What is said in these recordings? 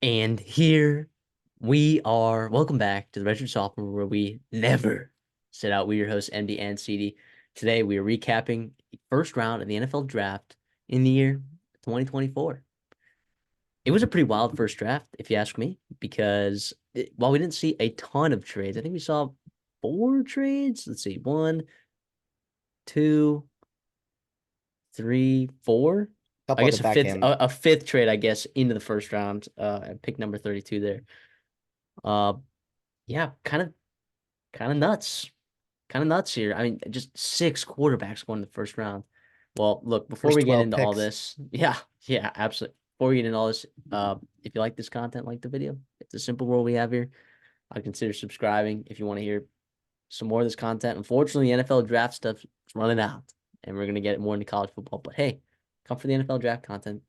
And here we are. Welcome back to the Redshirt Sophomore, where we never sit out. We're your hosts, MD and CD. Today we are recapping the first round of the NFL draft in the year 2024. It was a pretty wild first draft, if you ask me, because while we didn't see a ton of trades, I think we saw four trades. Let's see, one, two, three, four. I Couple at the guess back end. a fifth trade, I guess, into the first round. At pick number 32 there. Uh, yeah, kind of nuts. Kind of nuts here. I mean, just six quarterbacks going in the first round. Well, look, before First we get 12 into all picks. this, yeah, absolutely. Before we get into all this, if you like this content, like the video, it's a simple rule we have here. I'd consider subscribing if you want to hear some more of this content. Unfortunately, the NFL draft stuff is running out, and we're gonna get more into college football. But hey, come for the NFL draft content,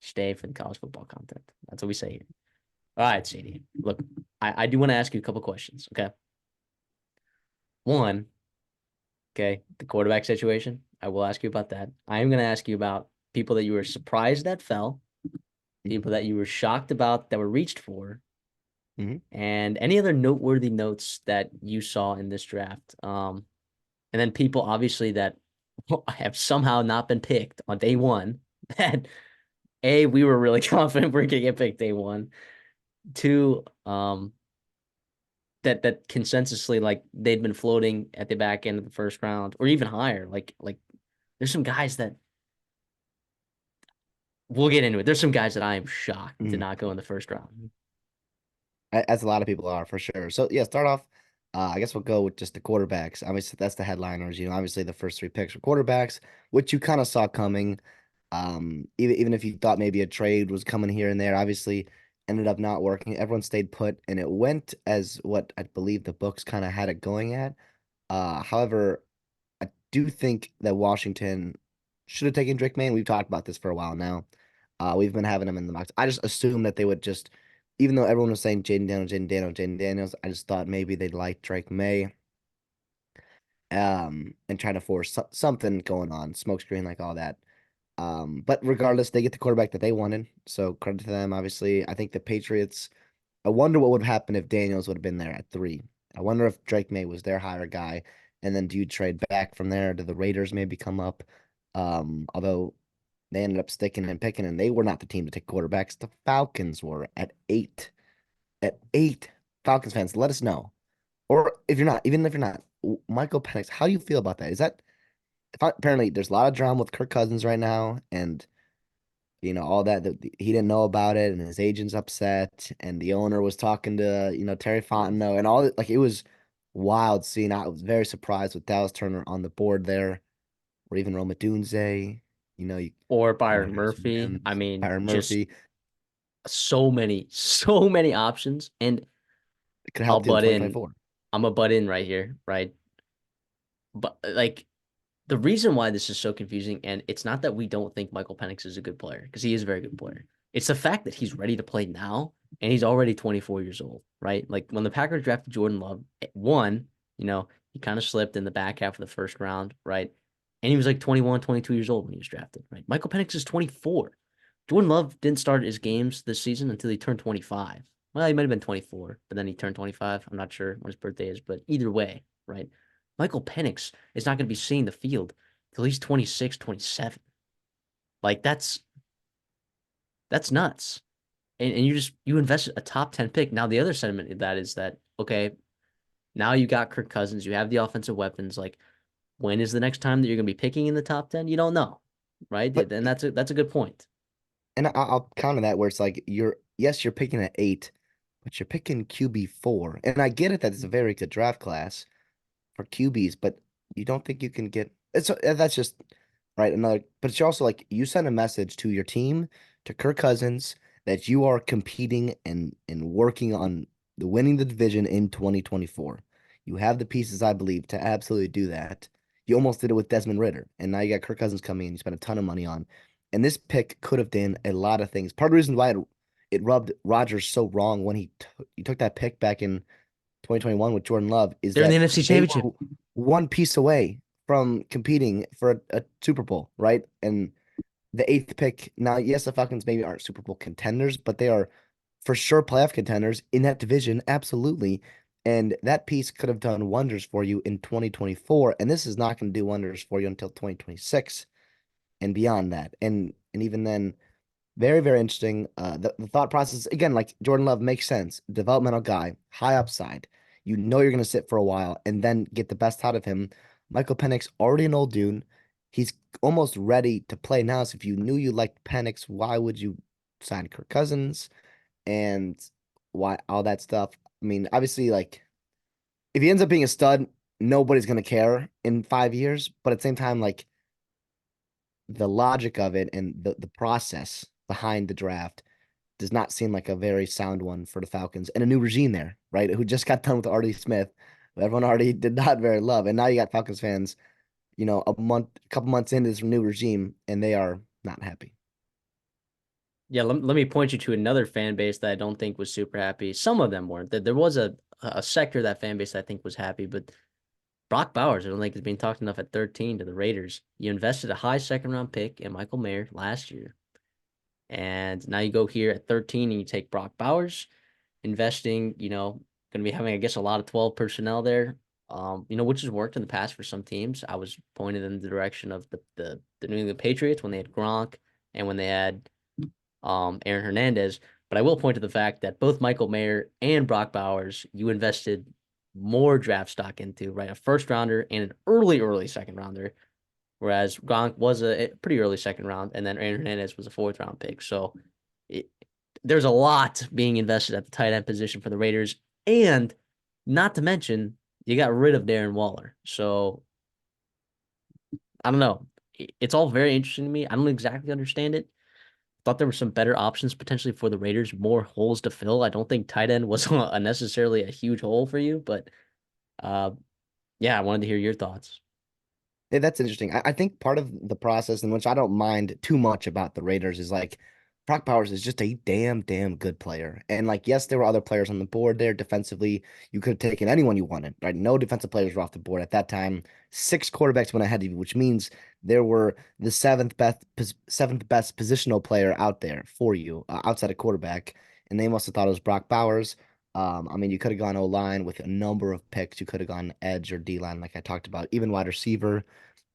stay for the college football content. That's what we say here. All right, CD. Look, I do want to ask you a couple questions. Okay. One, okay, the quarterback situation. I will ask you about that. I am going to ask you about people that you were surprised that fell, people that you were shocked about that were reached for, Mm-hmm. and any other noteworthy notes that you saw in this draft. And then people obviously that have somehow not been picked on day one. That we were really confident we're gonna get picked day one. Two, that consensusly like they'd been floating at the back end of the first round or even higher. Like there's some guys that we'll get into it. There's some guys that I am shocked did Mm-hmm. not go in the first round. As a lot of people are for sure. So yeah, start off. I guess we'll go with just the quarterbacks. Obviously, that's the headliners. Obviously the first three picks were quarterbacks, which you kind of saw coming. Even if you thought maybe a trade was coming here and there, obviously ended up not working. Everyone stayed put, and it went as what I believe the books kind of had it going at. However, I do think that Washington should have taken Drake May. We've talked about this for a while now. We've been having him in the box. I just assumed that they would just, even though everyone was saying Jaden Daniels, Jaden Daniels, Jaden Daniels, I just thought maybe they'd like Drake May, and try to force something going on, smokescreen, like all that. But regardless, they get the quarterback that they wanted. So credit to them, obviously. I think the Patriots, I wonder what would happen if Daniels would have been there at three. I wonder if Drake May was their higher guy. And then do you trade back from there? Do the Raiders maybe come up? Although they ended up sticking and picking, and they were not the team to take quarterbacks. The Falcons were at eight. At eight, Falcons fans, let us know. Or if you're not, even if you're not, Michael Penix, how do you feel about that? Is that apparently there's a lot of drama with Kirk Cousins right now, and all that he didn't know about it, and his agent's upset, and the owner was talking to Terry Fontenot and all that. Like, it was wild seeing. I was very surprised with Dallas Turner on the board there, or even Roma Dunze. You Or kind of Byron Harrison Murphy. I Mims, mean, Tyron just Murphy. so many options. And It could have I'll helped you in butt in. 2024. I'm a butt in right here, right? But like the reason why this is so confusing, and it's not that we don't think Michael Penix is a good player, because he is a very good player. It's the fact that he's ready to play now, and he's already 24 years old, right? Like when the Packers drafted Jordan Love, one, he kind of slipped in the back half of the first round, right? And he was like 21, 22 years old when he was drafted, right? Michael Penix is 24. Jordan Love didn't start his games this season until he turned 25. Well, he might have been 24, but then he turned 25. I'm not sure when his birthday is, but either way, right? Michael Penix is not going to be seeing the field till he's 26, 27. Like that's nuts. And you invest a top 10 pick. Now the other sentiment of that is that okay, now you got Kirk Cousins, you have the offensive weapons. Like when is the next time that you're going to be picking in the top 10? You don't know, right? But And that's a good point. and I'll counter that where it's like you're picking at eight, but you're picking QB4, and I get it that it's a very good draft class for QBs, but you don't think you can get it's that's just right. Another, but it's also like you send a message to your team, to Kirk Cousins, that you are competing and working on winning the division in 2024. You have the pieces, I believe, to absolutely do that. You almost did it with Desmond Ritter, and now you got Kirk Cousins coming in. You spent a ton of money on, and this pick could have done a lot of things. Part of the reason why it rubbed Rodgers so wrong when he took that pick back in 2021 with Jordan Love is They're in the that NFC they Championship. were one piece away from competing for a Super Bowl, right? And the eighth pick, now, yes, the Falcons maybe aren't Super Bowl contenders, but they are for sure playoff contenders in that division, absolutely. And that piece could have done wonders for you in 2024, and this is not going to do wonders for you until 2026 and beyond that. And even then, very, very interesting. The thought process, again, like Jordan Love makes sense. Developmental guy, high upside. You know you're going to sit for a while and then get the best out of him. Michael Penix, already an old dude. He's almost ready to play now. So if you knew you liked Penix, why would you sign Kirk Cousins and why all that stuff? I mean, obviously, like if he ends up being a stud, nobody's going to care in 5 years. But at the same time, like the logic of it and the process behind the draft does not seem like a very sound one for the Falcons and a new regime there, right? Who just got done with Artie Smith, who everyone already did not very love. And now you got Falcons fans, a couple months into this new regime, and they are not happy. Yeah, let me point you to another fan base that I don't think was super happy. Some of them weren't. There was a sector of that fan base that I think was happy, but Brock Bowers, I don't think is being talked enough at 13 to the Raiders. You invested a high second round pick in Michael Mayer last year. And now you go here at 13 and you take Brock Bowers, investing, going to be having, I guess, a lot of 12 personnel there, which has worked in the past for some teams. I was pointed in the direction of the New England Patriots when they had Gronk and when they had Aaron Hernandez. But I will point to the fact that both Michael Mayer and Brock Bowers, you invested more draft stock into, right? A first rounder and an early second rounder, whereas Gronk was a pretty early second round, and then Aaron Hernandez was a fourth round pick. So it, there's a lot being invested at the tight end position for the Raiders, and not to mention you got rid of Darren Waller. So I don't know. It's all very interesting to me. I don't exactly understand it. Thought there were some better options potentially for the Raiders, more holes to fill. I don't think tight end was necessarily a huge hole for you, but uh, yeah, I wanted to hear your thoughts. Yeah, that's interesting. I think part of the process in which I don't mind too much about the Raiders is like Brock Powers is just a damn good player. And like, yes, there were other players on the board there defensively. You could have taken anyone you wanted, right? No defensive players were off the board at that time. Six quarterbacks went ahead of you, which means there were the seventh best positional player out there for you outside of quarterback. And they must have thought it was Brock Bowers. I mean, you could have gone O line with a number of picks. You could have gone edge or D line, like I talked about, even wide receiver.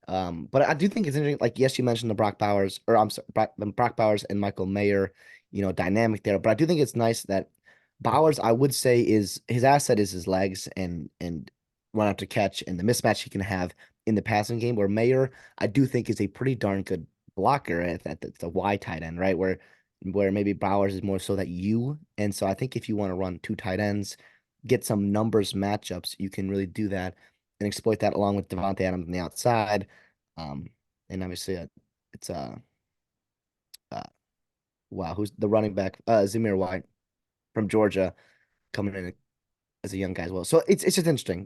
But I do think it's interesting. Like, yes, you mentioned the Brock Bowers, or I'm sorry, Brock Bowers and Michael Mayer, dynamic there. But I do think it's nice that Bowers, I would say, is his asset is his legs and run out to catch and the mismatch he can have in the passing game. Where Mayer, I do think is a pretty darn good blocker at the Y tight end, right? Where maybe Bowers is more so that you. And so I think if you want to run two tight ends, get some numbers matchups, you can really do that and exploit that along with Devontae Adams on the outside. Um, and obviously, it's uh, wow, who's the running back? Zamir White from Georgia coming in as a young guy as well. So it's just interesting.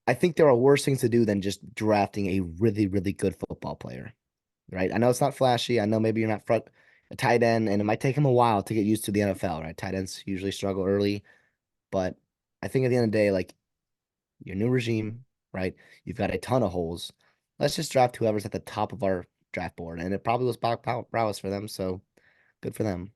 I think there are worse things to do than just drafting a really good football player, right? I know it's not flashy. I know maybe you're not front a tight end, and it might take him a while to get used to the NFL, right? Tight ends usually struggle early, but I think at the end of the day, like your new regime, right? You've got a ton of holes. Let's just draft whoever's at the top of our draft board. And it probably was Prowess for them. So good for them.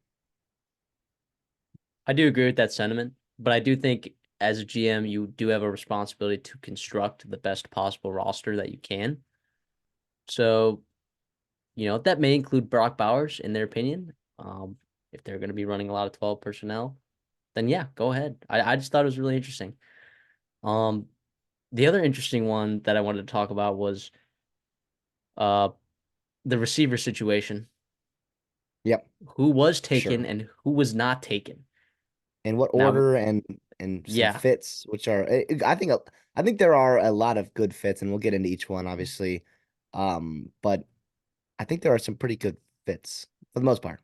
I do agree with that sentiment, but I do think as a GM, you do have a responsibility to construct the best possible roster that you can. So, that may include Brock Bowers in their opinion. If they're going to be running a lot of 12 personnel, then yeah, go ahead. I just thought it was really interesting. Um, the other interesting one that I wanted to talk about was uh the receiver situation. Yep, Who was taken sure. and who was not taken. In what Now, order and some yeah, fits, which are I think there are a lot of good fits, and we'll get into each one, obviously. But I think there are some pretty good fits for the most part.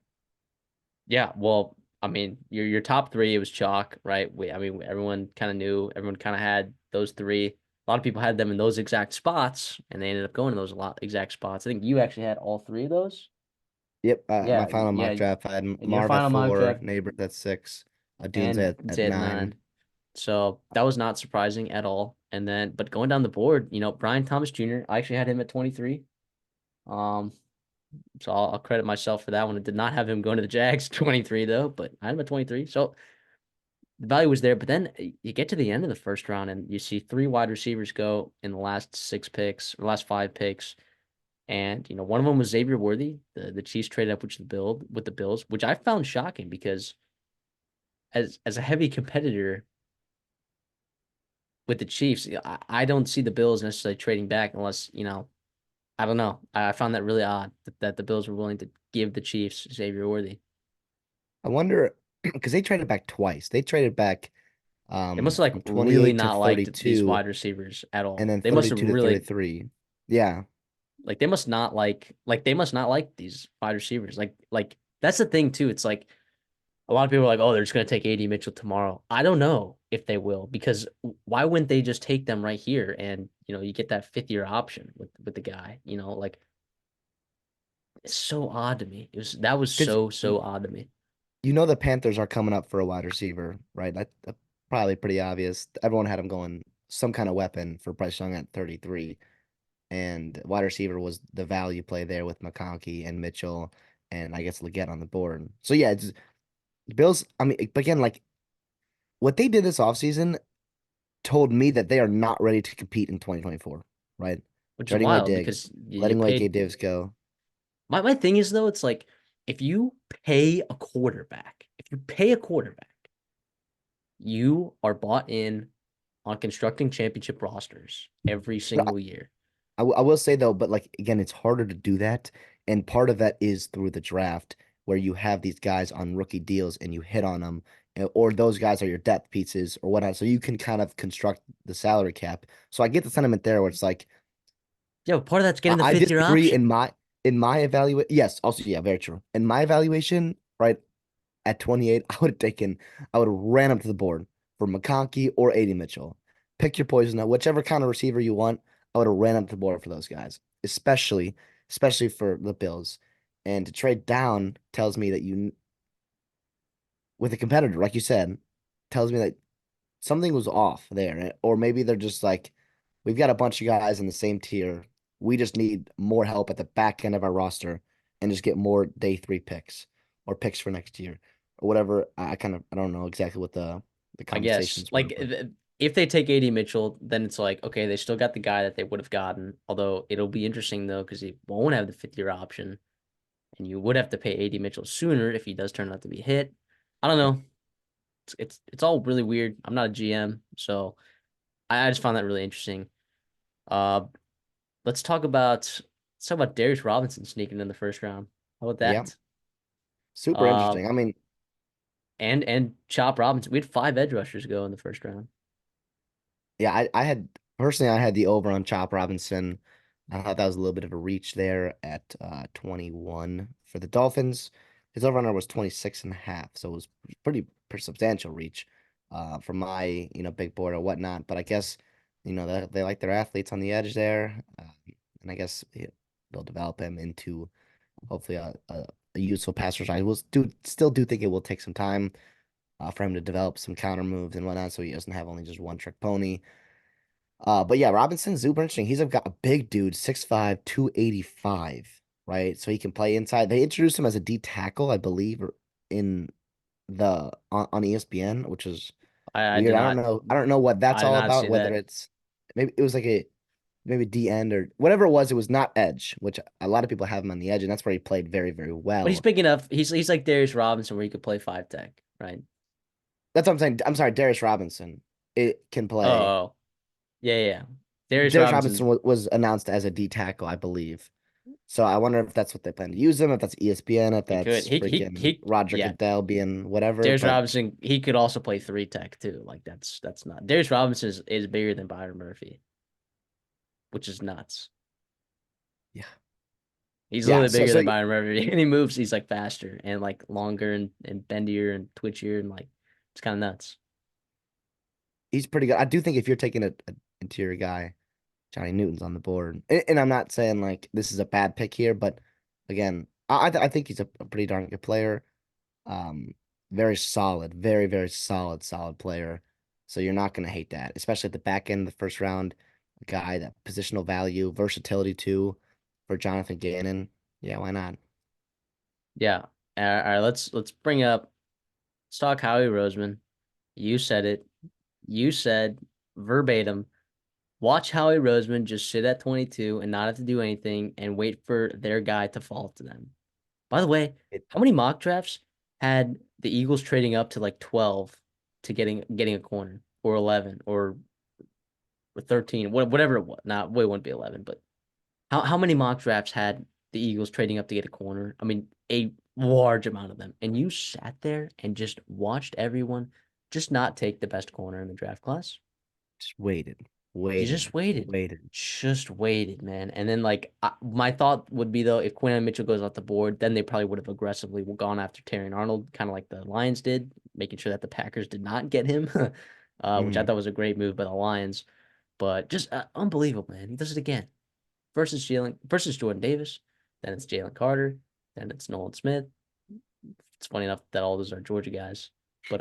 yeah. Well, I mean, your top three, it was chalk, right? I mean, everyone kind of knew, everyone kind of had those three. A lot of people had them in those exact spots, and they ended up going to those exact spots. I think you actually had all three of those. Yep, my Yeah, final yeah. mock draft, I had In your Marv at final mock 4, draft, Neighbors at 6, Dunes and at Zay 9. 9. So that was not surprising at all. And then, but going down the board, Brian Thomas Jr., I actually had him at 23. Um, So I'll credit myself for that one. I did not have him going to the Jags 23 though, but I had him at 23. So the value was there. But then you get to the end of the first round and you see three wide receivers go in the last six picks or last five picks. And one of them was Xavier Worthy. The Chiefs traded up with the Bills, which I found shocking because as a heavy competitor with the Chiefs, I don't see the Bills necessarily trading back unless, I don't know. I found that really odd that the Bills were willing to give the Chiefs Xavier Worthy. I wonder because they traded back twice. They traded back They must have like from really 28 to not liked these 32 wide receivers at and all. then They must have 32 to really 33. Yeah. they must not they must not like these wide receivers. That's the thing too. It's like a lot of people are like, oh, they're just gonna take AD Mitchell tomorrow. I don't know if they will because why wouldn't they just take them right here and you get that fifth year option with the guy. It's so odd to me. That was Because so odd to me. you know the Panthers are coming up for a wide receiver, right? That's probably pretty obvious. Everyone had him going some kind of weapon for Bryce Young at 33. And wide receiver was the value play there with McConkey and Mitchell and I guess Leggett on the board. So yeah, it's Bills. I mean, again, like what they did this offseason told me that they are not ready to compete in 2024, right? Which is Trading away wild Diggs, because you letting away paid. Gabe Davis go. My thing is though, it's like if you pay a quarterback, if you pay a quarterback, you are bought in on constructing championship rosters every No, single year. I will say though, but like again, it's harder to do that, and part of that is through the draft, where you have these guys on rookie deals and you hit on them, or those guys are your depth pieces or whatnot. So you can kind of construct the salary cap. So I get the sentiment there, where it's like Yeah, but part of that's getting the I fifth year disagree option. in my evaluation. Yes, also yeah, very true. In my evaluation, right at 28, I would have ran up to the board for McConkey or AD Mitchell. Pick your poison now, whichever kind of receiver you want. I would have ran up to the board for those guys, especially for the Bills. And to trade down tells me that you, with a competitor, like you said, tells me that something was off there. Or maybe they're just like, we've got a bunch of guys in the same tier. We just need more help at the back end of our roster and just get more day three picks or picks for next year or whatever. I don't know exactly what the I guess. conversations were, but If they take AD Mitchell, then it's like, okay, they still got the guy that they would have gotten. Although it'll be interesting though, because he won't have the fifth year option. And you would have to pay AD Mitchell sooner if he does turn out to be hit. I don't know. It's all really weird. I'm not a GM, so I just found that really interesting. Uh, let's talk about Darius Robinson sneaking in the first round. How about yeah, that? super Uh, interesting. I mean, and Chop Robinson. We had five edge rushers go in the first round. yeah, I had personally I had the over on Chop Robinson. I thought that was a little bit of a reach there at 21 for the Dolphins. His over under was 26 and a half, so it was pretty substantial reach for my, big board or whatnot. But I guess, they like their athletes on the edge there. And I guess they'll develop him into hopefully a useful pass rusher. I will still do think it will take some time for him to develop some counter moves and whatnot, so he doesn't have only just one trick pony. But yeah, Robinson's super interesting. He's got a big dude, 6'5", 285, right? So he can play inside. They introduced him as a D tackle, I believe, in on ESPN, which is I weird. did not I don't know what that's I did all not about, see whether that. it's maybe it was like a maybe D end or whatever it was. It was not edge, which a lot of people have him on the edge, and that's where he played very, very But he's well. big enough. He's like Darius Robinson where he could play five tech, right? That's what I'm saying. I'm sorry, Darius Robinson. It can Oh, play. oh. Yeah, yeah, yeah. Darius Darius Robinson Robinson, was announced as a D tackle, I believe. So I wonder if that's what they plan to use him, if that's ESPN, if he could. that's freaking Roger Yeah. Goodell being whatever. Darius But Robinson, he could also play three tech too. Like that's not Darius Robinson is bigger than Byron Murphy, which is nuts. yeah, He's yeah. literally So bigger so than Byron Murphy, and he moves. He's like faster and like longer and bendier and twitchier and like it's kind of nuts. he's pretty good. I do think if you're taking a interior guy, Johnny Newton's on the board, and I'm not saying like this is a bad pick here, but again, I think he's a pretty darn good player. Um, very solid, very, very solid player. So you're not going to hate that, especially at the back end of the first round. A guy that positional value, versatility too, for Jonathan Gannon. Yeah, why not? Yeah. All right, let's talk Howie Roseman. You said it. You said verbatim, watch Howie Roseman just sit at 22 and not have to do anything and wait for their guy to fall to them. By the way, It how many mock drafts had the Eagles trading up to like 12 to getting a corner or 11 or 13, whatever it was. Not well, it wouldn't be 11, but how many mock drafts had the Eagles trading up to get a corner? I mean, a large amount of them. And you sat there and just watched everyone just not take the best corner in the draft class. just waited, You waited, just waited. waited. Just waited, man. And then, like, my thought would be, though, if Quinn Mitchell goes off the board, then they probably would have aggressively gone after Terry Arnold, kind of like the Lions did, making sure that the Packers did not get him, which I Mhm. thought was a great move by the Lions. But just unbelievable, man. He does it again versus Jordan Davis. Then it's Jalen Carter. Then it's Nolan Smith. It's funny enough that all those are Georgia guys. But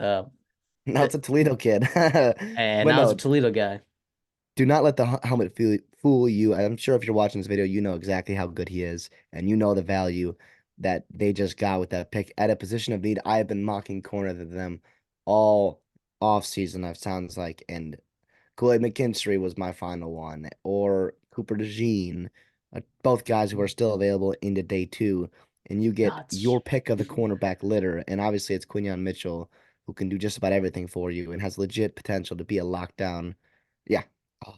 Now it's a Toledo kid. and But now it's a no, Toledo guy. do not let the helmet fool you. I'm sure if you're watching this video, you know exactly how good he is, and you know the value that they just got with that pick at a position of need. I have been mocking corner to them all off season. That sounds like, and Kool-Aid McKinstry was my final one, or Cooper DeJean, both guys who are still available into day two, and you get Nuts. your pick of the cornerback litter, and obviously it's Quinyon Mitchell, who can do just about everything for you and has legit potential to be a lockdown. Yeah, oh,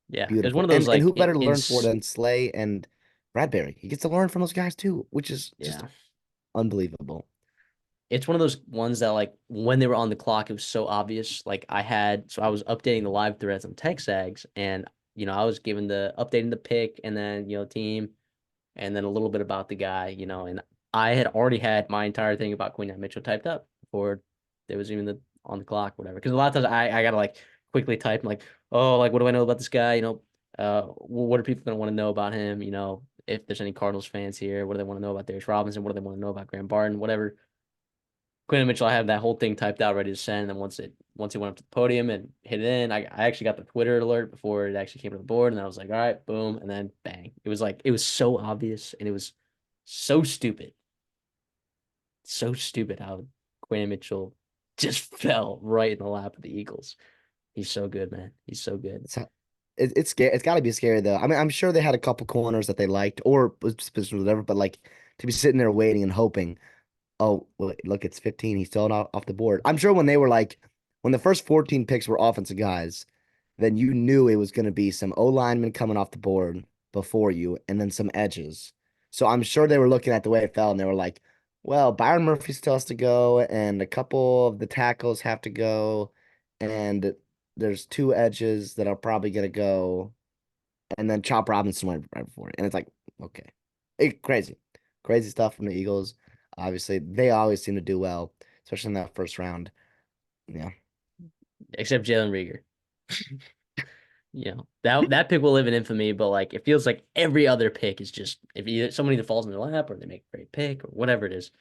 Yeah, it was one beautiful. of those And like who better to in learn for than Slay and Bradbury? He gets to learn from those guys too, which is just yeah. unbelievable. It's one of those ones that like when they were on the clock, it was so obvious. Like I was updating the live threads on TexAgs, and I was given the updating the pick and then team and then a little bit about the guy, and I had already had my entire thing about Queen Mitchell typed up before there was even the on the clock, whatever. Because a lot of times I gotta like quickly type like, oh, like what do I know about this guy? What are people gonna want to know about him? If there's any Cardinals fans here, what do they want to know about Darius Robinson? What do they want to know about Graham Barton? Whatever. Quinn Mitchell, I have that whole thing typed out, ready to send. And then once he went up to the podium and hit it in, I actually got the Twitter alert before it actually came to the board, and I was like, all right, boom, and then bang. It was so obvious, and it was so stupid, so stupid how Quinn Mitchell just fell right in the lap of the Eagles. He's so good, man. He's so good. It's it's scary. It's got to be scary though. I mean, I'm sure they had a couple corners that they liked or positions whatever, but like to be sitting there waiting and hoping, oh, well, look, it's 15. He's still not off the board. I'm sure when they were like, when the first 14 picks were offensive guys, then you knew it was going to be some O linemen coming off the board before you and then some edges. So I'm sure they were looking at the way it fell and they were like, well, Byron Murphy still has to go and a couple of the tackles have to go. And there's two edges that are probably going to go. And then Chop Robinson went right before it. And it's like, okay. Crazy. Crazy stuff from the Eagles. Obviously, they always seem to do well, especially in that first round. Yeah. Except Jalen Rieger. That pick will live in infamy, but like it feels like every other pick is just if someone either falls in their lap or they make a great pick or whatever it is.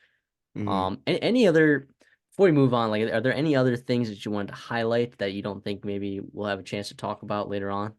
Hmm. Any other before we move on, like are there any other things that you wanted to highlight that you don't think maybe we'll have a chance to talk about later on?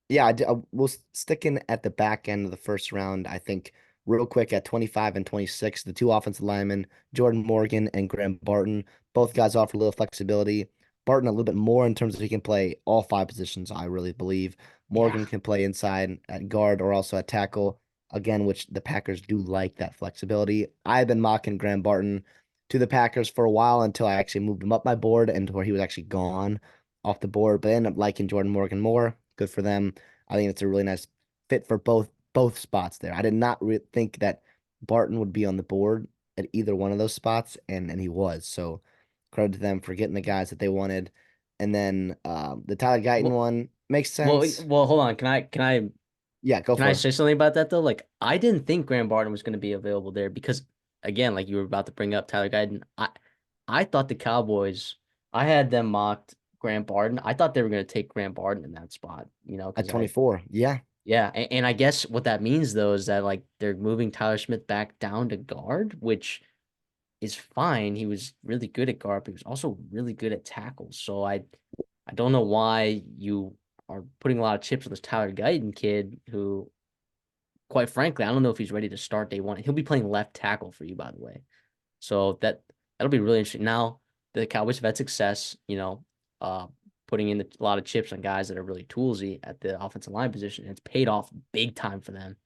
Yeah, we'll stick in at the back end of the first round. I think real quick at 25 and 26, the two offensive linemen, Jordan Morgan and Graham Barton, both guys offer a little flexibility. Barton a little bit more in terms of he can play all five positions, I really believe. Yeah. Morgan can play inside at guard or also at tackle, again, which the Packers do like that flexibility. I've been mocking Graham Barton to the Packers for a while until I actually moved him up my board and to where he was actually gone off the board, but I ended up liking Jordan Morgan more. Good for them. I think it's a really nice fit for both spots there. I did not think that Barton would be on the board at either one of those spots, and he was. So credit to them for getting the guys that they wanted. And then the Tyler Guyton Well, one makes sense. hold on. Yeah, go Can I for it. say something about that though? Like I didn't think Graham Barton was going to be available there because again, like you were about to bring up Tyler Guyton, I thought the Cowboys, I had them mocked Graham Barton. I thought they were going to take Graham Barton in that spot, At because 24. Yeah. yeah, and I guess what that means though is that like they're moving Tyler Smith back down to guard, which is fine. He was really good at guard, but he was also really good at tackles. So I don't know why you are putting a lot of chips on this Tyler Guyton kid who quite frankly, I don't know if he's ready to start day one. He'll be playing left tackle for you, by the way. So that'll be really interesting. Now the Cowboys have had success, uh, putting in a lot of chips on guys that are really toolsy at the offensive line position. And it's paid off big time for them,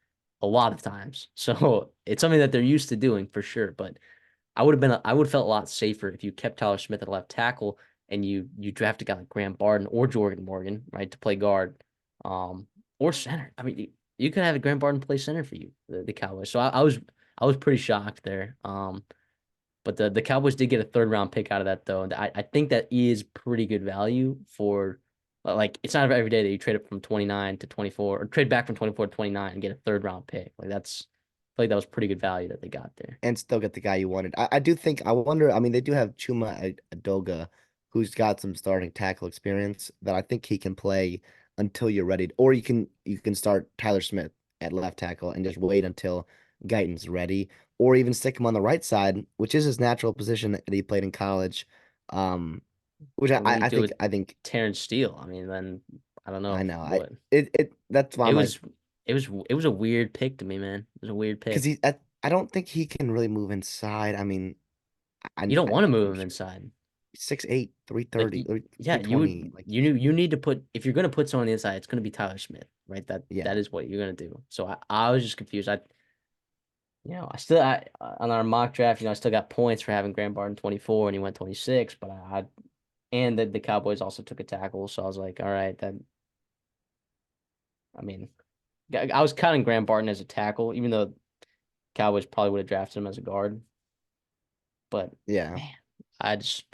a lot of times. So it's something that they're used to doing for sure. But I would have felt a lot safer if you kept Tyler Smith at left tackle and you drafted a guy like Graham Barden or Jordan Morgan, right, to play guard, um, or center. I mean, you could have Graham Barden play center for you, the Cowboys. So I was pretty shocked there. But the Cowboys did get a third round pick out of that though, and I think that is pretty good value for like it's not every day that you trade up from 29 to 24 or trade back from 24 to 29 and get a third round pick. Like I feel like that was pretty good value that they got there. And still get the guy you wanted. I do think I wonder. I mean, they do have Chuma Adoga, who's got some starting tackle experience that I think he can play until you're ready. Or you can start Tyler Smith at left tackle and just wait until Guyton's ready, or even stick him on the right side, which is his natural position that he played in college. Um, which What do you I do think with I think Terrence Steele? I mean, then I don't I know know. what It that's why it I'm like was. It was a weird pick to me, man. It was a weird because pick. I don't think he can really move inside. I mean, You don't want to move I'm him sure inside. 6'8", Like, 330, or yeah, you would. 320. Like, You need to put if you're gonna put someone on the inside, it's gonna be Tyler Smith, right? yeah. That is what you're gonna do. So I was just confused. I still on our mock draft, I still got points for having Graham Barton 24 and he went 26, but and the Cowboys also took a tackle, so I was like, all right, I mean, I was counting Graham Barton as a tackle, even though Cowboys probably would have drafted him as a guard. But Yeah. man, I just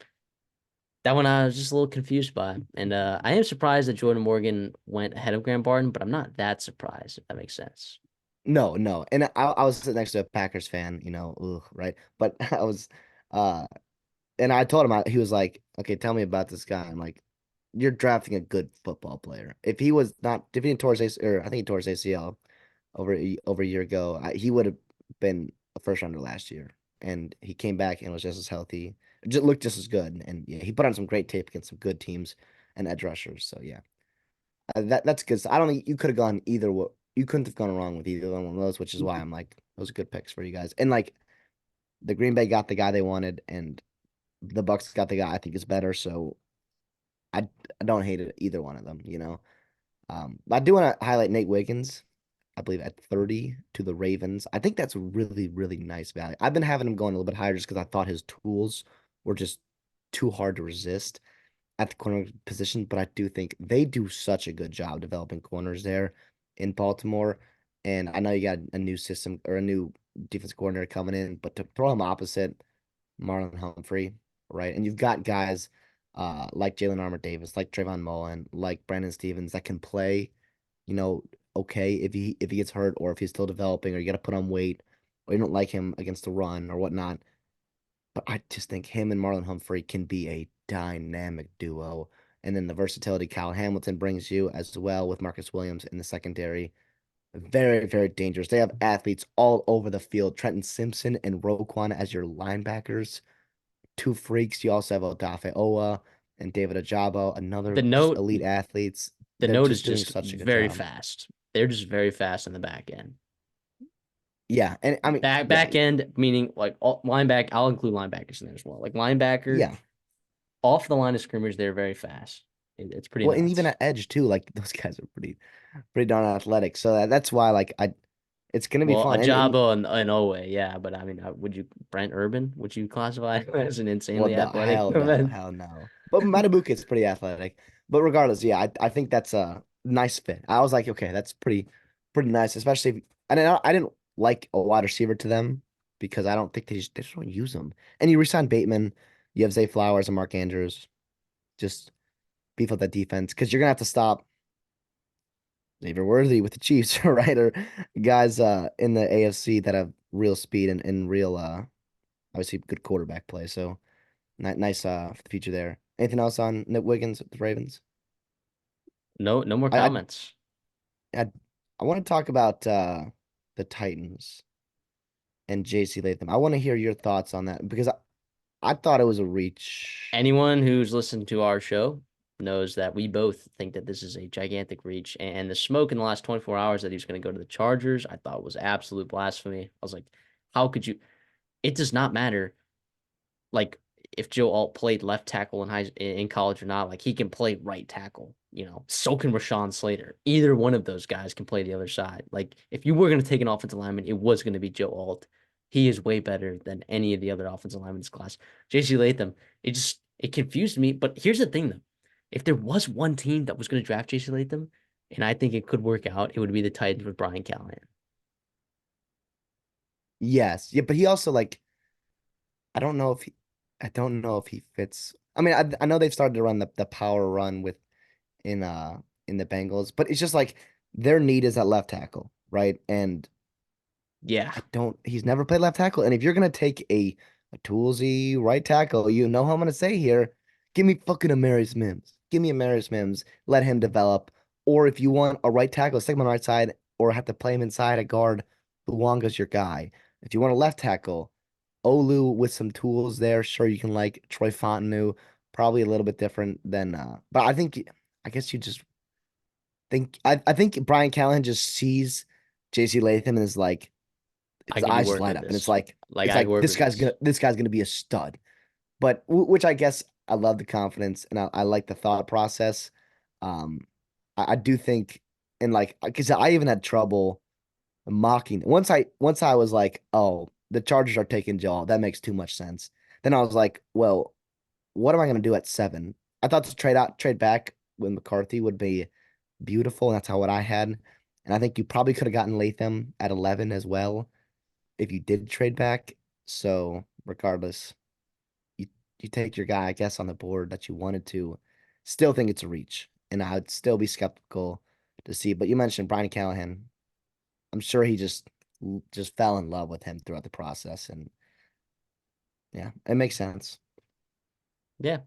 that one I was just a little confused by. And I am surprised that Jordan Morgan went ahead of Graham Barton, but I'm not that surprised, if that makes sense. No, no. And I was sitting next to a Packers fan, ugh, right? But uh, and I told him, he was like, okay, tell me about this guy. I'm like, you're drafting a good football player. If he didn't tore his ACL, or I think he tore his ACL over a year ago, he would have been a first rounder last year. And he came back and was just as healthy, just looked just as good. And yeah, he put on some great tape against some good teams and edge rushers. So yeah, that's good. So I don't think you could have gone either. You couldn't have gone wrong with either one of those, which is why I'm like, those are good picks for you guys. And like the Green Bay got the guy they wanted, and the Bucks got the guy I think is better. So I don't hate it either one of them. But I do want to highlight Nate Wiggins. I believe at 30 to the Ravens. I think that's a really, really nice value. I've been having him going a little bit higher just because I thought his tools were just too hard to resist at the corner position, but I do think they do such a good job developing corners there in Baltimore. And I know you got a new system or a new defense coordinator coming in, but to throw him opposite Marlon Humphrey, right? And you've got guys like Jalen Armour Davis, like Trayvon Mullen, like Brandon Stevens that can play, you know, okay if he gets hurt or if he's still developing or you got to put on weight or you don't like him against the run or whatnot. But I just think him and Marlon Humphrey can be a dynamic duo. And then the versatility Kyle Hamilton brings you as well with Marcus Williams in the secondary. Very, very dangerous. They have athletes all over the field. Trenton Simpson and Roquan as your linebackers. Two freaks. You also have Odafe Owa and David Ajabo, The another just note elite athletes. the They're note is just doing just such a good very job. fast. They're just very fast in the back end. Yeah, and I mean, yeah, Back end meaning like linebacker. I'll include linebackers in there as well. Like linebacker yeah. off the line of scrimmage, they're very fast. It's pretty Well, and even nuts. at edge too, like those guys are pretty darn athletic. So that's why like it's gonna be Well, fun. And Ajabo and Owe, yeah, but I mean, would you Brent Urban? Would you classify him as an well, insanely no, athletic hell no, event? hell no. But Matabuke is pretty athletic. But regardless, yeah, I think that's a nice fit. I was like, okay, that's pretty nice, especially if, I didn't like a wide receiver to them because I don't think they just don't use them. And you resign Bateman, you have Zay Flowers and Mark Andrews, just beef up that defense because you're gonna have to stop Xavier Worthy with the Chiefs, right? Or guys in the AFC that have real speed and real obviously good quarterback play. So nice for the future there. Anything else on Nick Wiggins with the Ravens? No more I I comments. I, I want to talk about the Titans and JC Latham. I want to hear your thoughts on that because I thought it was a reach. Anyone who's listened to our show knows that we both think that this is a gigantic reach. And the smoke in the last 24 hours that he was going to go to the Chargers, I thought was absolute blasphemy. I was like, how could you? It does not matter like if Joe Alt played left tackle in college or not, like he can play right tackle. So can Rashawn Slater. Either one of those guys can play the other side. Like if you were going to take an offensive lineman, it was going to be Joe Alt. He is way better than any of the other offensive linemen in this class. JC Latham, it confused me. But here's the thing though. If there was one team that was going to draft JC Latham, and I think it could work out, it would be the Titans with Brian Callahan. Yes. Yeah, but he also like I don't know if he I don't know if he fits. I mean, I know they've started to run the power run with in uh in the Bengals, but it's just like their need is at left tackle, right? And Yeah, I don't he's never played left tackle. And if you're gonna take a toolsy right tackle, you know how I'm gonna say here, give me fucking Amarius Mims. Give me Amarius Mims. Let him develop. Or if you want a right tackle, stick him on the right side, or have to play him inside a guard, Luonga's your guy. If you want a left tackle, Olu with some tools there. Sure, you can like Troy Fontenot, probably a little bit different than but I guess you just I think Brian Callahan just sees JC Latham and is like I his could eyes just work light with up and this. Like it's I could like work with this. this guy's gonna be a stud. But which I guess I love the confidence and I like the thought process. Um I do think and like because I even had trouble mocking once I was like, oh, the Chargers are taking Jaw. That makes too much sense. Then I was like, well, what am I gonna do at 7? I thought to trade back with McCarthy would be beautiful, and that's how what I had. And I think you probably could have gotten Latham at 11 as well if you did trade back. So regardless, you you take your guy, I guess, on the board that you wanted to. Still think it's a reach, and I'd still be skeptical to see. But you mentioned Brian Callahan. I'm sure he just fell in love with him throughout the process, and yeah, it makes sense. Yeah.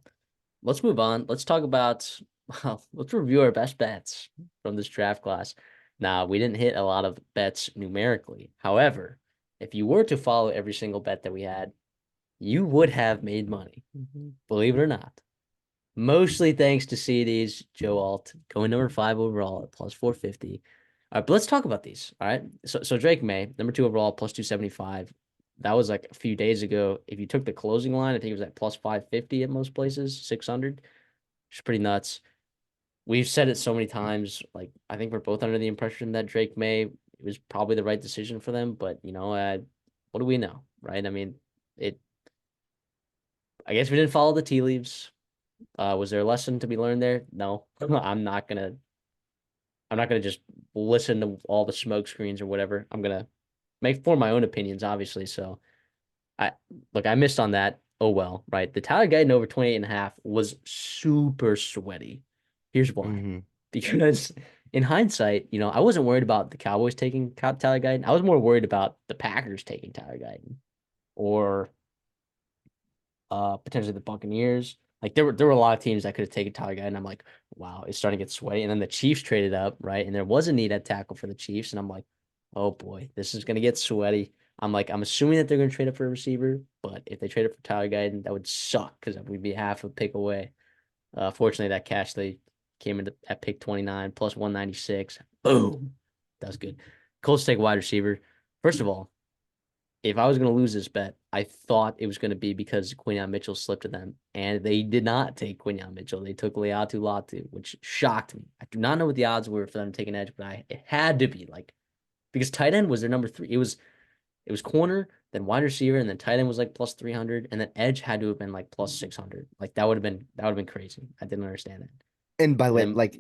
Let's move on. Let's talk about, well, let's review our best bets from this draft class. Now, we didn't hit a lot of bets numerically. However, if you were to follow every single bet that we had, you would have made money, believe it or not. Mostly thanks to CDs, Joe Alt going number 5 overall at plus 450. All right, but let's talk about these. All right. So Drake May, number 2 overall, plus 275. That was like a few days ago. If you took the closing line, I think it was at plus 550 at most places, 600, which is pretty nuts. We've said it so many times. Like, I think we're both under the impression that Drake May it was probably the right decision for them. But, what do we know? Right. I mean, it, I guess we didn't follow the tea leaves. Was there a lesson to be learned there? No, I'm not gonna just listen to all the smoke screens or whatever. I'm gonna form my own opinions, obviously. So I I missed on that. Oh well, right. The Tyler Guyton over 28 and a half was super sweaty. Here's why. Hmm. Because in hindsight, I wasn't worried about the Cowboys taking Tyler Guyton. I was more worried about the Packers taking Tyler Guyton or potentially the Buccaneers. Like there were a lot of teams that could have taken Tyler Guyton. And I'm like, wow, it's starting to get sweaty. And then the Chiefs traded up, right? And there was a need at tackle for the Chiefs. And I'm like, oh boy, this is gonna get sweaty. I'm assuming that they're gonna trade up for a receiver, but if they trade up for Tyler Guyton, that would suck because we'd be half a pick away. Fortunately, that cash they came in at pick 29 plus 196. Boom. That was good. Colts take wide receiver. First of all, if I was going to lose this bet, I thought it was going to be because Quinyon Mitchell slipped to them, and they did not take Quinyon Mitchell. They took Leatu Latu, which shocked me. I do not know what the odds were for them taking edge, but it had to be like because tight end was their number 3. It was corner, then wide receiver, and then tight end was like plus 300, and then edge had to have been like plus 600. Like that would have been crazy. I didn't understand that. And by the And way, then like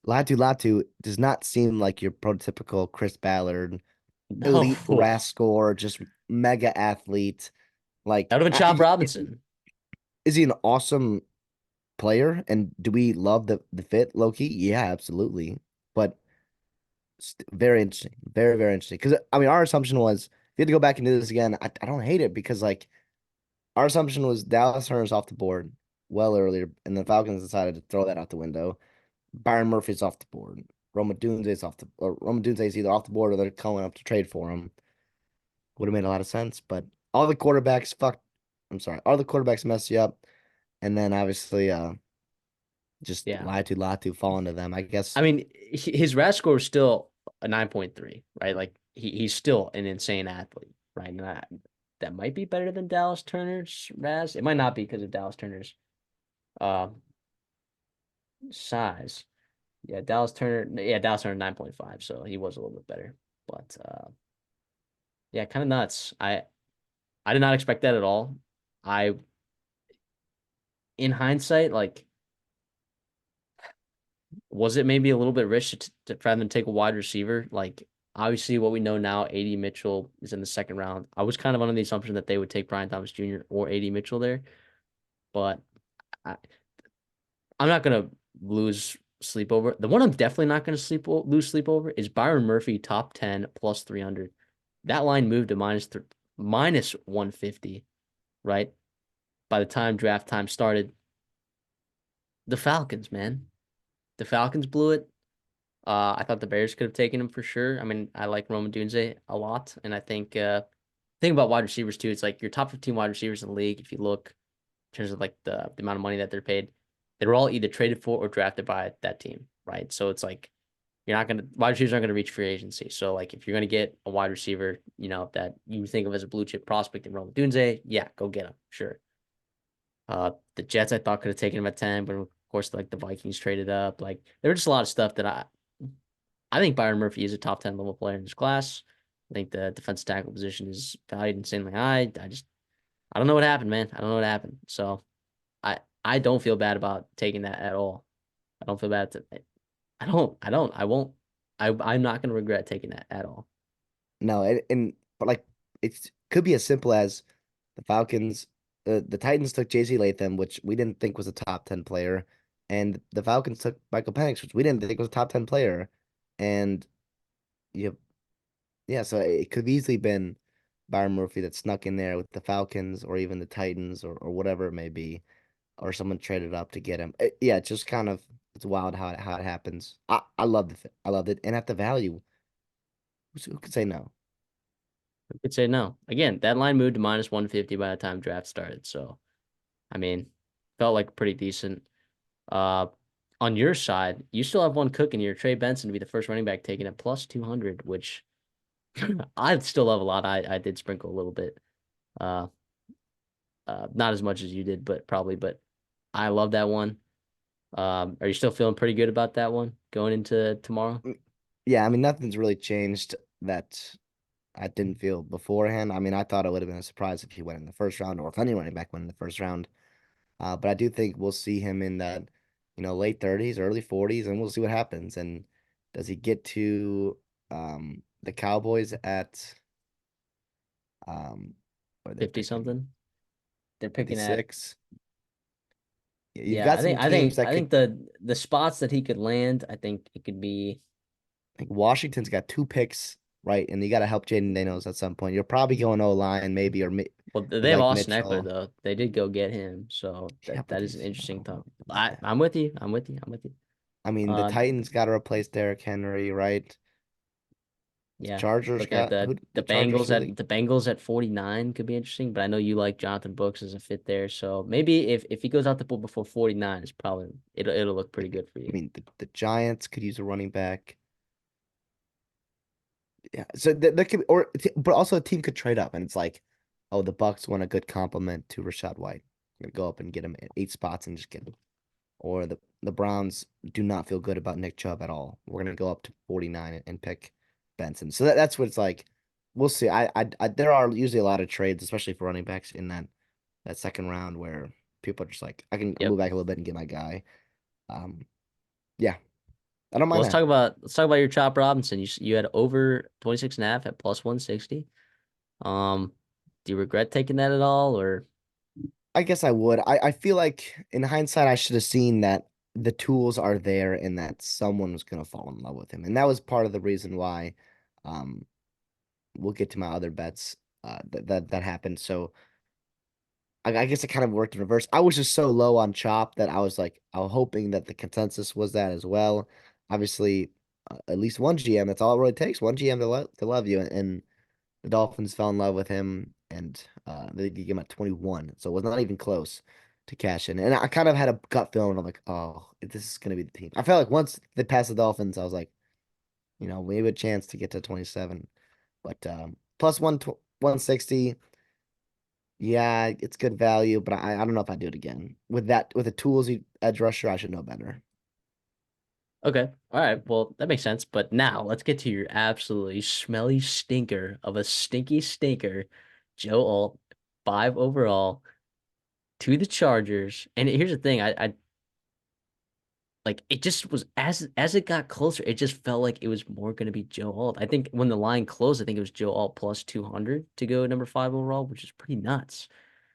Latu does not seem like your prototypical Chris Ballard, no, elite rascal, just mega athlete. that Like, would have been Chop Robinson. is he an awesome player? And do we love the fit, Loki? Yeah, absolutely. But very interesting, very interesting. Because I mean, our assumption was if you had to go back and do this again, I don't hate it because like our assumption was Dallas Turner's off the board well earlier, and the Falcons decided to throw that out the window. Byron Murphy's off the board. Roma Dunze's either off the board or they're calling up to trade for him. Would have made a lot of sense, but all the quarterbacks fuck. I'm sorry, all the quarterbacks mess you up, and then obviously Just Yeah. Latu falling to them. I I guess. mean, his RAS score is still a 9.3, right? Like he's still an insane athlete, right? And that might be better than Dallas Turner's RAS. It might not be because of Dallas Turner's uh, size. Yeah, Dallas Turner 9.5, so he was a little bit better. But yeah, kind of nuts. I did not expect that at all. I in hindsight, like was it maybe a little bit rich to rather than take a wide receiver? Like, obviously, what we know now, AD Mitchell is in the second round. I was kind of under the assumption that they would take Brian Thomas Jr. or AD Mitchell there, but I, I'm not gonna lose sleep over. The one I'm definitely not gonna lose sleep over is Byron Murphy, top 10 plus 300. That line moved to minus 150, right? By the time draft time started, the Falcons, man, the Falcons blew it. I thought the Bears could have taken him for sure. I mean, I like Roman Dunze a lot, and I think thing about wide receivers too, it's like your top 15 wide receivers in the league. If you look in terms of like the amount of money that they're paid, they were all either traded for or drafted by that team, right? So it's like you're not gonna wide receivers aren't gonna reach free agency. So like if you're gonna get a wide receiver, that you think of as a blue chip prospect in Roman Dunze, yeah, go get him, sure. The Jets I thought could have taken him at 10, but of course like the Vikings traded up. Like there were just a lot of stuff that I think Byron Murphy is a top 10 level player in his class. I think the defensive tackle position is valued insanely high. I don't know what happened, man. I don't know what happened. So I don't feel bad about taking that at all. I don't feel bad I won't I'm not gonna regret taking that at all. No, but like it could be as simple as the Falcons, the Titans took JC Latham, which we didn't think was a top 10 player, and the Falcons took Michael Penix, which we didn't think was a top 10 player, and you yeah, so it could have easily been Byron Murphy that snuck in there with the Falcons or even the Titans or whatever it may be, or someone traded up to get him. Yeah, it's just kind of it's wild how it happens. I loved it. I loved it, and at the value, who could say no? I could say no. Again, that line moved to minus 150 by the time draft started. So I mean, felt like pretty decent. Uh on your side, you still have one cooking here, Trey Benson to be the first running back taken at plus 200, which I still love a lot. I did sprinkle a little bit. Uh, not as much as you did, but I love that one. Are you still feeling pretty good about that one going into tomorrow? Mm, Yeah, I mean nothing's really changed that I didn't feel beforehand. I mean, I thought it would have been a surprise if he went in the first round or if any running back went in the first round. But I do think we'll see him in that, late 30s, early 40s, and we'll see what happens. And does he get to the Cowboys at where they're 50 picking something. They're picking at 56? You've yeah, got some I teams think that I could. think the spots that he could land, I think it could be I think Washington's got two picks, right? And you got to help Jaden Daniels at some point. You're probably going O-line, maybe, well, you they have like Austin Eckler Mitchell. though. They did go get him, so Yeah, but that is an interesting no, thought. yeah. I'm with you. I'm with you. I'm with you. I mean, the Uh Titans got to replace Derrick Henry, right? The yeah. Chargers Looking at got who? The Chargers who they? The Bengals at 49 could be interesting, but I know you like Jonathan Brooks as a fit there. So maybe if he goes out the board before 49, it's probably it'll look pretty good for I you. mean, the Giants could use a running back. Yeah, so there could be, but also a team could trade up, and it's like, oh, the Bucks want a good compliment to Rashad White. Gonna go up and get him at 8 spots and just get him. Or the Browns do not feel good about Nick Chubb at all. We're gonna go up to 49 and pick Benson. So that's what it's like. We'll see. There are usually a lot of trades, especially for running backs in that second round where people are just like, I can Yep. move back a little bit and get my guy. Um, yeah, I don't Well, mind that. let's talk about your Chop Robinson. You had over 26 and a half at plus 160. Um, do you regret taking that at all or I guess I would. I feel like in hindsight, I should have seen that the tools are there and that someone was gonna fall in love with him. And that was part of the reason why um we'll get to my other bets that happened. So I guess it kind of worked in reverse. I was just so low on Chop that I was hoping that the consensus was that as well. Obviously, at least one GM, that's all it really takes. One GM to love you. And the Dolphins fell in love with him and they gave him at 21. So it was not even close. to cash in. And I kind of had a gut feeling. I'm like, oh, this is gonna be the team. I felt like once they passed the Dolphins, I was like, we have a chance to get to 27. But plus 160, yeah, it's good value, but I don't know if I do it again. With the tools edge rusher, I should know better. Okay. All right. Well, that makes sense. But now let's get to your absolutely smelly stinker of a stinky stinker, Joe Alt, 5 overall to the Chargers. And here's the thing, I like it just was as it got closer, it just felt like it was more going to be Joe Alt. I think when the line closed, I think it was Joe Alt plus 200 to go number 5 overall, which is pretty nuts.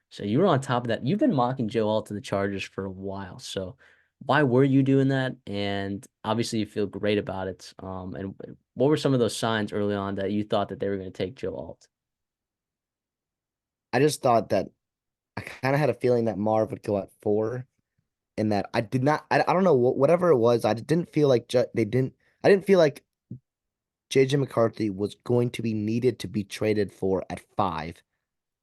So you were on top of that. You've been mocking Joe Alt to the Chargers for a while. So why were you doing that? And obviously you feel great about it. And what were some of those signs early on that you thought that they were going to take Joe Alt? I just thought that I kind of had a feeling that Marv would go at 4, and that I did not. I don't know whatever it was. I didn't feel like they didn't. I didn't feel like JJ McCarthy was going to be needed to be traded for at 5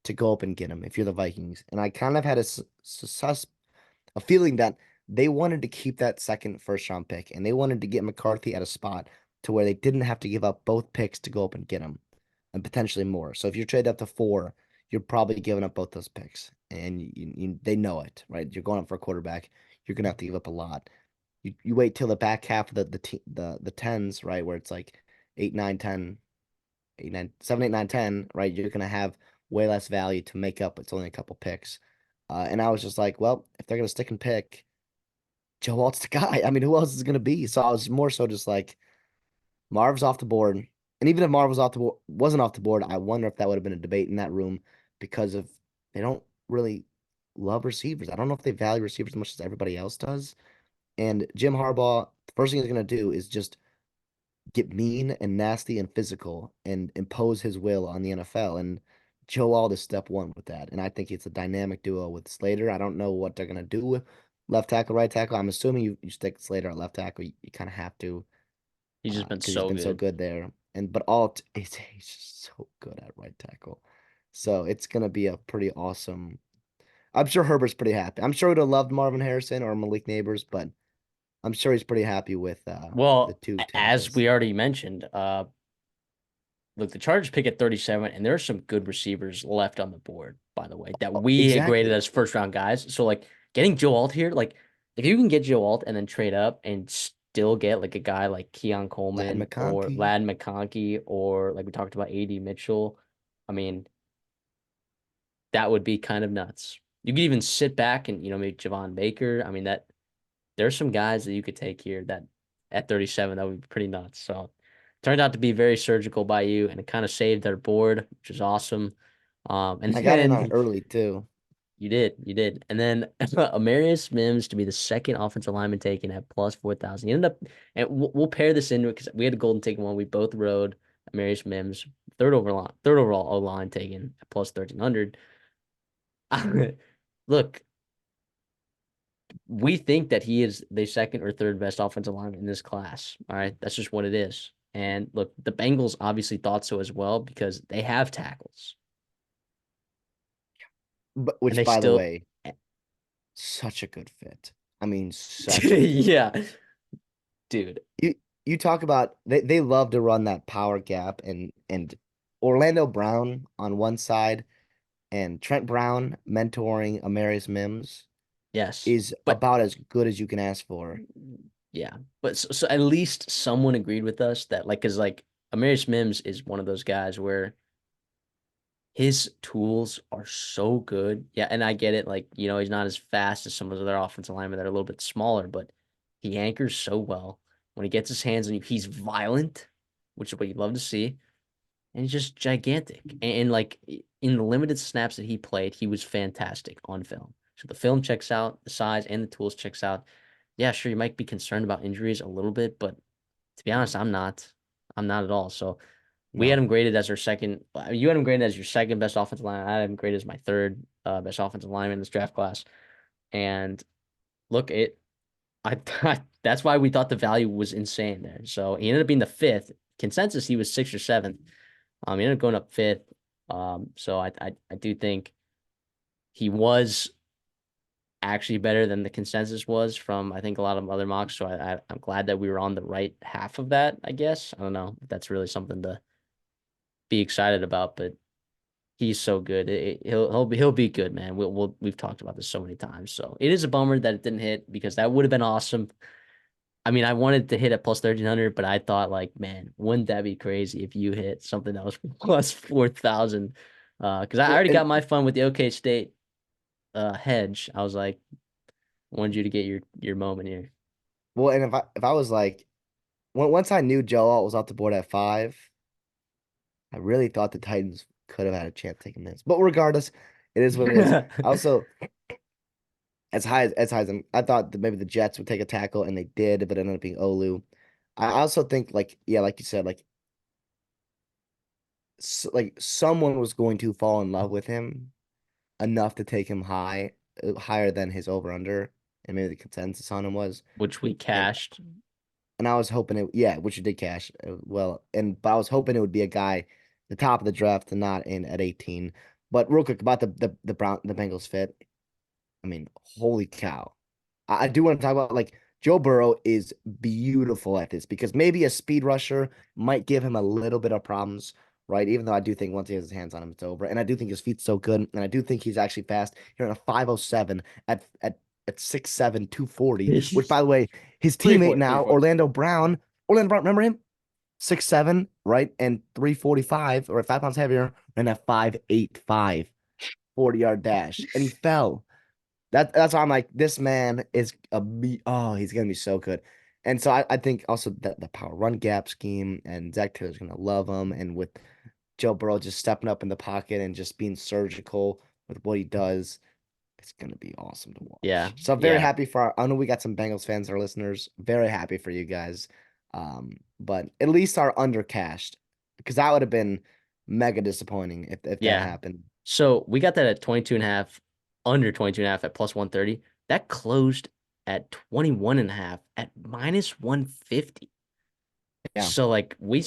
to go up and get him if you're the Vikings. And I kind of had a feeling that they wanted to keep that second first round pick, and they wanted to get McCarthy at a spot to where they didn't have to give up both picks to go up and get him, and potentially more. So if you trade up to 4, you're probably giving up both those picks, and they know it, right? You're going up for a quarterback. You're gonna have to give up a lot. You wait till the back half of the tens, right, where it's like 8, 9, 10, 8, 9, 7, 8, 9, 10, right? You're gonna have way less value to make up. It's only a couple picks. And I was just like, well, if they're gonna stick and pick, Joe Alt's the guy. I mean, who else is gonna be? So I was more so just like, Marv's off the board. And even if Marv was wasn't off the board, I wonder if that would have been a debate in that room because of they don't really love receivers. I don't know if they value receivers as much as everybody else does. And Jim Harbaugh, the first thing he's gonna do is just get mean and nasty and physical and impose his will on the NFL. And Joe Alt is step one with that. And I think it's a dynamic duo with Slater. I don't know what they're gonna do with left tackle, right tackle. I'm assuming you stick Slater at left tackle. You kind of have to He's just been because he's so been so good. good there. But Alt is he's just so good at right tackle. So it's gonna be a pretty awesome. I'm sure Herbert's pretty happy. I'm sure he'd have loved Marvin Harrison or Malik Neighbors, but I'm sure he's pretty happy with the Well, two as tackles. we already mentioned, look, the Chargers pick at 37, and there are some good receivers left on the board, by the way, that Oh, we had graded exactly. as first round guys. So, like, getting Joe Alt here, like, if you can get Joe Alt and then trade up and still get like a guy like Keon Latin Coleman or McConkey. Lad McConkey or like we talked about AD Mitchell, I mean, that would be kind of nuts. You could even sit back and, maybe Javon Baker. I mean, there's some guys that you could take here that at 37, that would be pretty nuts. So turned out to be very surgical by you, and it kind of saved their board, which is awesome. And And I got in on it then early too. you did. And then Amarius Mims to be the second offensive lineman taken at plus 4,000. He ended up, and we'll pair this into it because we had a golden ticket one. We both rode Amarius Mims, third overall O line taken at plus 1,300. Look, we think that he is the second or third best offensive lineman in this class. All right. That's just what it is. And look, the Bengals obviously thought so as well because they have tackles. But And which they by the still, way, such a good fit. I mean, such a good yeah, dude. you you talk about they love to run that power gap, and Orlando Brown on one side and Trent Brown mentoring Amarius Mims Yes. is But about as good as you can ask for. yeah, but so at least someone agreed with us that, like, because like Amarius Mims is one of those guys where his tools are so good. Yeah, and I get it. Like, he's not as fast as some of the other offensive linemen that are a little bit smaller, but he anchors so well. When he gets his hands on you, he's violent, which is what you love to see. And he's just gigantic. And like in the limited snaps that he played, he was fantastic on film. So the film checks out, the size and the tools checks out. Yeah, sure, you might be concerned about injuries a little bit, but to be honest, I'm not. I'm not at all. So we had No. him graded as our second. You had him graded as your second best offensive line. I had him graded as my third best offensive lineman in this draft class. And look, that's why we thought the value was insane there. So he ended up being the fifth consensus. He was sixth or seventh. He ended up going up fifth. So I do think he was. actually better than the consensus was from I think a lot of other mocks. So I'm glad that we were on the right half of that. I guess I don't know if that's really something to be excited about, but he's so good. He'll be good, man. We've talked about this so many times. So it is a bummer that it didn't hit because that would have been awesome. I mean, I wanted to hit at plus 1300, but I thought like, man, wouldn't that be crazy if you hit something that was plus 4,000? Because I Well, already and got my fun with the OK State hedge. I was like, I wanted you to get your moment here. and if I was like once I knew Joe Alt was off the board at 5, I really thought the Titans could have had a chance taking this. But regardless, it is what it is. I also as high as I thought that maybe the Jets would take a tackle and they did, but it ended up being Olu. I also think like yeah, like you said, like someone was going to fall in love with him enough to take him higher than his over under, and maybe the consensus on him was. Which we And cashed. and I was hoping yeah, which you did cash well, but I was hoping it would be a guy the top of the draft and not in at 18. But real quick about the Bengals fit. I mean, holy cow. I do want to talk about like Joe Burrow is beautiful at this because maybe a speed rusher might give him a little bit of problems, right? Even though I do think once he has his hands on him, it's over. And I do think his feet's so good. And I do think he's actually fast. Here in a 507 at 6'7", 240, which by the way, his Three teammate four, three now, four. Orlando Brown, remember him? 6'7", right? And 345 or 5 pounds heavier, and a 5'8", 40-yard dash. And he fell. That's why I'm like, this man is he's gonna be so good. And so I think also that the power run gap scheme and Zach Taylor's gonna love him. And with Joe Burrow just stepping up in the pocket and just being surgical with what he does, it's gonna be awesome to Yeah, watch. So I'm very yeah, happy I know we got some Bengals fans, our listeners. Very happy for you guys. But at least our undercashed, because that would have been mega disappointing if that yeah. happened. So we got that at 22 and a half, under 22 and a half at plus 130. That closed at 21 and a half at minus 150. Yeah. So like we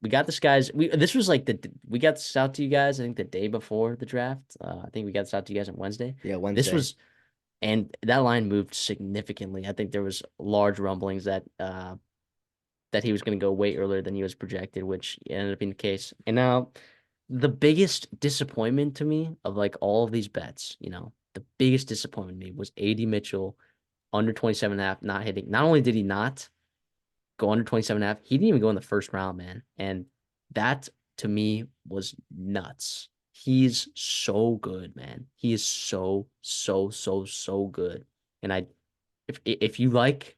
got this guys. This was like we got this out to you guys. I think the day before the draft. I think we got this out to you guys on Wednesday. Yeah, This Wednesday. was and that line moved significantly. I think there was large rumblings that he was going to go way earlier than he was projected, which ended up being the case. And now the biggest disappointment to me of like all of these bets, the biggest disappointment to me was AD Mitchell under 27 and a half not hitting. Not only did he not go under 27 and a half, he didn't even go in the first round, man. And that to me was nuts. He's so good, man. He is so, so, so, so good. And if you like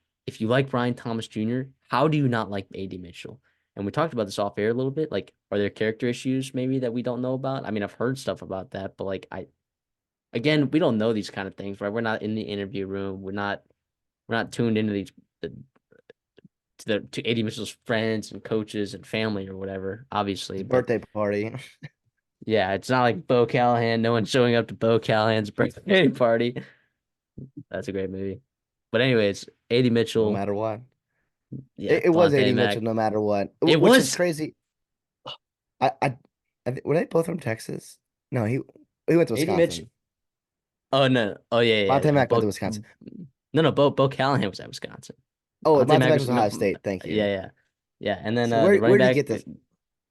Brian Thomas Jr., how do you not like AD Mitchell? And we talked about this off air a little bit. Like, are there character issues maybe that we don't know about? I mean, I've heard stuff about that, but like again, we don't know these kind of things, right? We're not in the interview room. We're not tuned into these the to AD Mitchell's friends and coaches and family or whatever, obviously. His But birthday party. yeah, it's not like Bo Callahan. No one's showing up to Bo Callahan's birthday party. That's a great movie. But anyways, AD No Mitchell, matter what. yeah, It was Devontae 80 Mitchell Mack. no matter what, It which is was. crazy. Were they both from Texas? No, he went to AD Mitchell. Wisconsin. Oh no. Oh yeah, Monte yeah. Mack went to Bo. Wisconsin. No, Bo Callahan was at Wisconsin. Oh, Devontae Monte Mack Mack was was no. Ohio State. Thank you. Yeah, yeah, yeah. And then So the running where do you back, get this?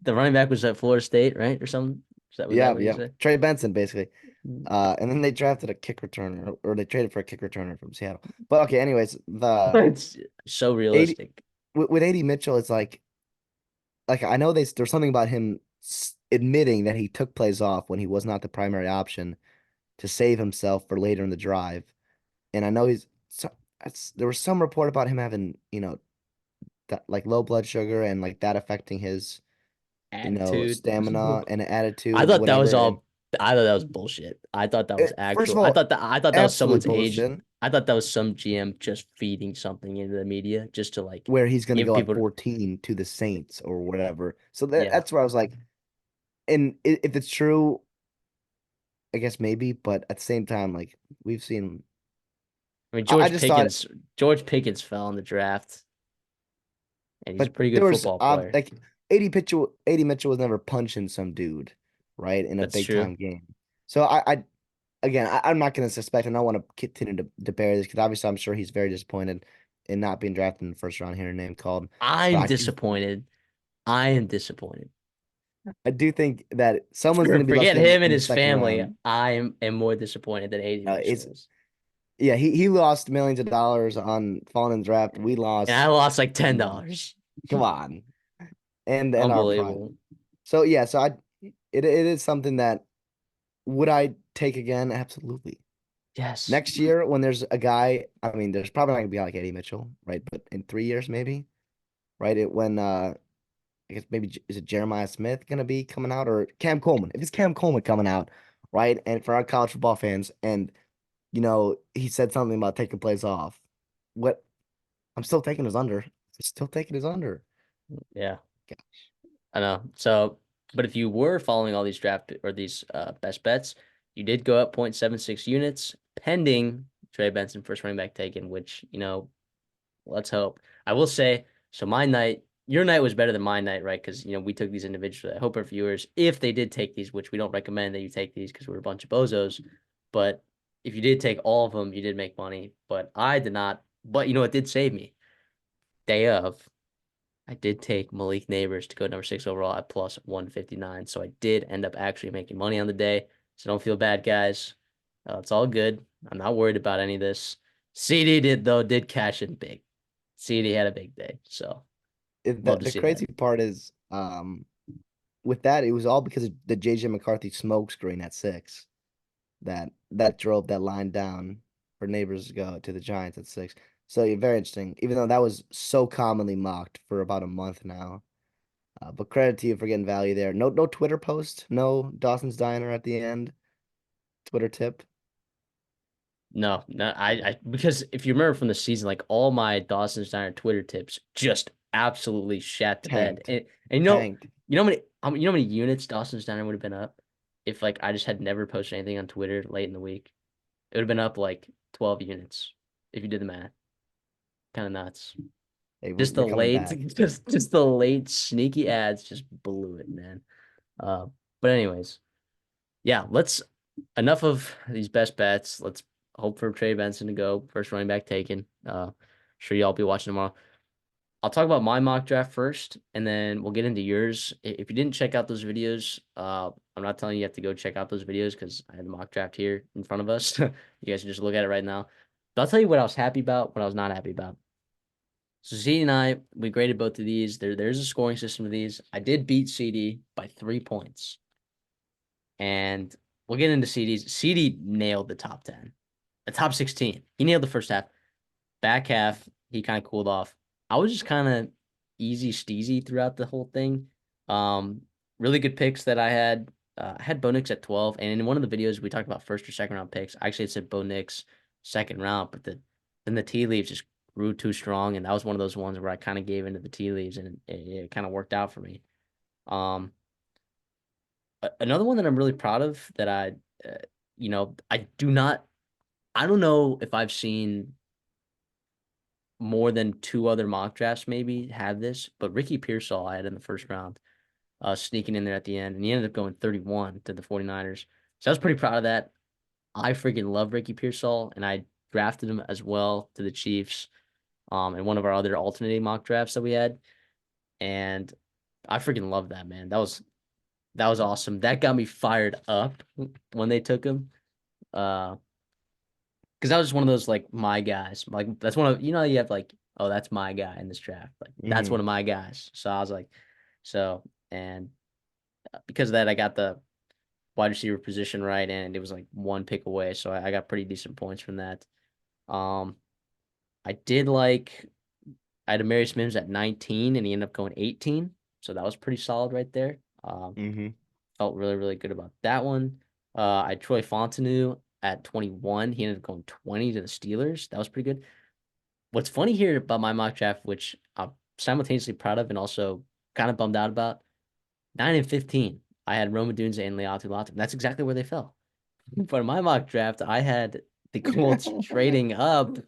the running back was at Florida State, right, or something. Was that Yeah, what you yeah. said? Trey Benson, basically. And then they drafted a kick returner, or they traded for a kick returner from Seattle. But okay, anyways, the It's so 80 realistic. with 80 Mitchell, it's like I know there's something about him admitting that he took plays off when he was not the primary option to save himself for later in the drive. And I know there was some report about him having, that like low blood sugar and like that affecting his, Attitude. stamina and I attitude, thought that whatever. was And all. I thought that was bullshit. I thought that was first of actual. all, I thought that was absolute someone's age. bullshit I thought that was some GM just feeding something into the media just to like where he's going to give go at people. 14 to the Saints or whatever. So Yeah, that's where I was like, and if it's true, I guess maybe, but at the same time, like we've seen, I mean I just thought, George Pickens fell in the draft, and he's a but pretty good there was football player. like 80 Mitchell was never punching some dude, right, in a That's big true. time game. So again, I'm not going to suspect, and I want to continue to bear this because obviously I'm sure he's very disappointed in not being drafted in the first round here, name called. But I'm disappointed. I am disappointed. I do think that someone's going to be Forget lucky in him and the his second family. round. I am more disappointed than AD It's Mitchell is. yeah, he lost millions of dollars on falling in the draft. We And I lost lost like none. $10. Come on, and our pride. Unbelievable. So yeah, so it is something that would I take again? Absolutely. Yes. Next year, when there's a guy, I mean, there's probably not gonna be like Eddie Mitchell, right? But in 3 years, maybe, right? When I guess maybe is it Jeremiah Smith gonna be coming out or Cam Coleman? If it's Cam Coleman coming out, right? And for our college football fans, and he said something about taking plays off. What I'm still taking his under. Still taking his under. Yeah. I know. So, but if you were following all these draft or these best bets, you did go up 0.76 units pending Trey Benson first running back taken, which, let's hope. I will say, so your night was better than my night, right? Because, we took these individually. I hope our viewers, if they did take these, which we don't recommend that you take these because we're a bunch of bozos, but if you did take all of them, you did make money. But I did not. But, it did save me. Day of, I did take Malik Neighbors to go number 6 overall at plus 159. So I did end up actually making money on the day. So don't feel bad, guys. It's all good. I'm not worried about any of this. CD did cash in big. CD had a big day. So love to The see that. crazy part is, with that, it was all because of the JJ McCarthy smoke screen at 6 that drove that line down for Neighbors to go to the Giants at 6. So yeah, very interesting. Even though that was so commonly mocked for about a month now. But credit to you for getting value there. No Twitter post, no Dawson's Diner at the end. Twitter tip. No, no, I because if you remember from the season, like all my Dawson's Diner Twitter tips just absolutely shat the bed. Tanked. And Tanked. you know how many units Dawson's Diner would have been up if like I just had never posted anything on Twitter late in the week. It would have been up like 12 units if you did the math. Kind of nuts. Hey, Just we're the coming late, back. just the late sneaky ads just blew it, man. But anyways, yeah, let's enough of these best bets. Let's hope for Trey Benson to go first running back taken. Sure y'all be watching tomorrow. I'll talk about my mock draft first, and then we'll get into yours. If you didn't check out those videos, I'm not telling you have to go check out those videos because I had the mock draft here in front of us. You guys can just look at it right now. But I'll tell you what I was happy about, what I was not happy about. So CD and I, we graded both of these. There's a scoring system of these. I did beat CD by 3 points. And we'll get into CDs. CD nailed the top 10. The top 16. He nailed the first half. Back half, he kind of cooled off. I was just kind of easy steezy throughout the whole thing. Um, really good picks that I had. I had Bo Nix at 12. And in one of the videos, we talked about first or second round picks. Actually, it said Bo Nix second round, but then the tea leaves just grew too strong. And that was one of those ones where I kind of gave into the tea leaves and it kind of worked out for me. Um, Another one that I'm really proud of that I do not, I don't know if I've seen more than two other mock drafts maybe have this, but Ricky Pearsall I had in the first round, sneaking in there at the end, and he ended up going 31 to the 49ers. So I was pretty proud of that. I freaking love Ricky Pearsall, and I drafted him as well to the Chiefs, in one of our other alternating mock drafts that we had, and I freaking love that, man. That was awesome. That got me fired up when they took him. Because that was just one of those like my guys. Like that's one of you have like, oh, that's my guy in this draft. Like that's Hmm. one of my guys. So I was like, so and because of that, I got the wide receiver position right, and it was like one pick away. So I got pretty decent points from that. Um, I did like I had Amarius Mims at 19, and he ended up going 18. So that was pretty solid right there. Hmm. Felt really, really good about that one. I had Troy Fontenot at 21. He ended up going 20 to the Steelers. That was pretty good. What's funny here about my mock draft, which I'm simultaneously proud of and also kind of bummed out about, 9 and 15. I had Roma Dunze and Leatu Latu. That's exactly where they fell. But in my mock draft, I had the Colts trading up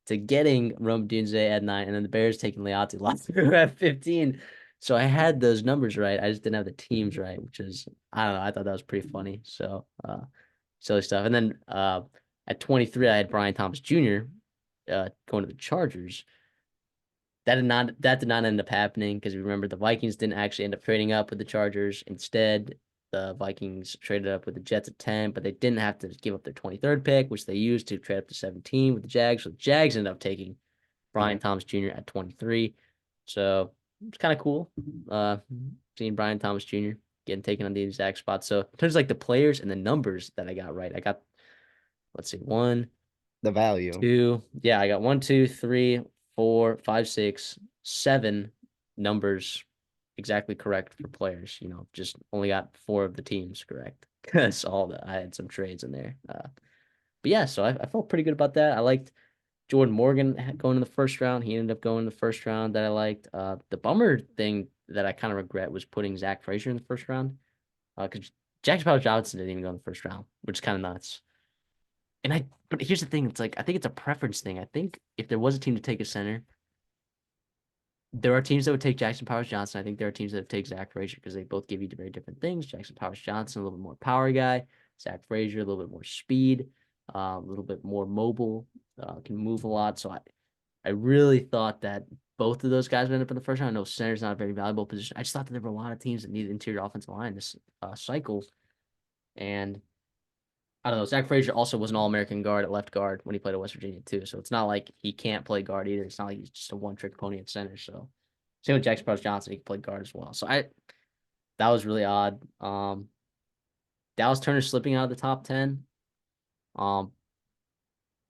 to getting Rome Dunze at 9, and then the Bears taking Leatu Latu at 15. So I had those numbers right. I just didn't have the teams right, which is I don't know. I thought that was pretty funny. So silly stuff. And then at 23, I had Brian Thomas Jr. Going to the Chargers. That did not end up happening because remember the Vikings didn't actually end up trading up with the Chargers. Instead, the Vikings traded up with the Jets at 10, but they didn't have to give up their 23rd pick, which they used to trade up to 17 with the Jags. So the Jags ended up taking Brian Thomas Jr. at 23. So it's kind of cool seeing Brian Thomas Jr. getting taken on the exact spot. So in terms of like the players and the numbers that I got right, I got, let's see, one, The value. two. Yeah, I got one, two, three, four, five, six, seven numbers exactly correct for players. Just only got four of the teams correct because I had some trades in there. But yeah, so I felt pretty good about that. I liked Jordan Morgan going in the first round. He ended up going in the first round that I liked. The bummer thing that I kind of regret was putting Zach Frazier in the first round. Because Jackson Powell Johnson didn't even go in the first round, which is kind of nuts. But here's the thing, it's like I think it's a preference thing. I think if there was a team to take a center, there are teams that would take Jackson Powers Johnson. I think there are teams that would take Zach Frazier because they both give you very different things. Jackson Powers Johnson, a little bit more power guy. Zach Frazier, a little bit more speed, a little bit more mobile, can move a lot. So I really thought that both of those guys would end up in the first round. I know center's not a very valuable position. I just thought that there were a lot of teams that needed interior offensive line this cycle. And I don't know. Zach Frazier also was an All-American guard at left guard when he played at West Virginia too. So it's not like he can't play guard either. It's not like he's just a one-trick pony at center. So same with Jackson Sparks Johnson, he can play guard as well. So that was really odd. Dallas Turner slipping out of the top 10. Um,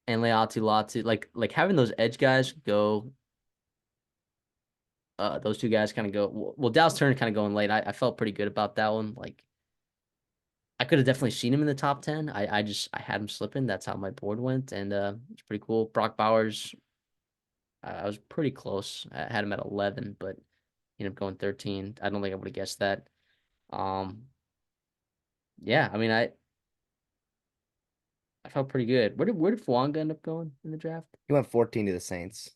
and Leatu Latu, like having those edge guys go. Those two guys kind of go. Well, Dallas Turner kind of going late. I felt pretty good about that one. Like I could have definitely seen him in the top 10. I had him slipping. That's how my board went. And it's pretty cool. Brock Bowers, I was pretty close. I had him at 11, but he ended up going 13. I don't think I would have guessed that. Um, yeah, I mean, I felt pretty good. Where did Fuanga end up going in the draft? He went 14 to the Saints.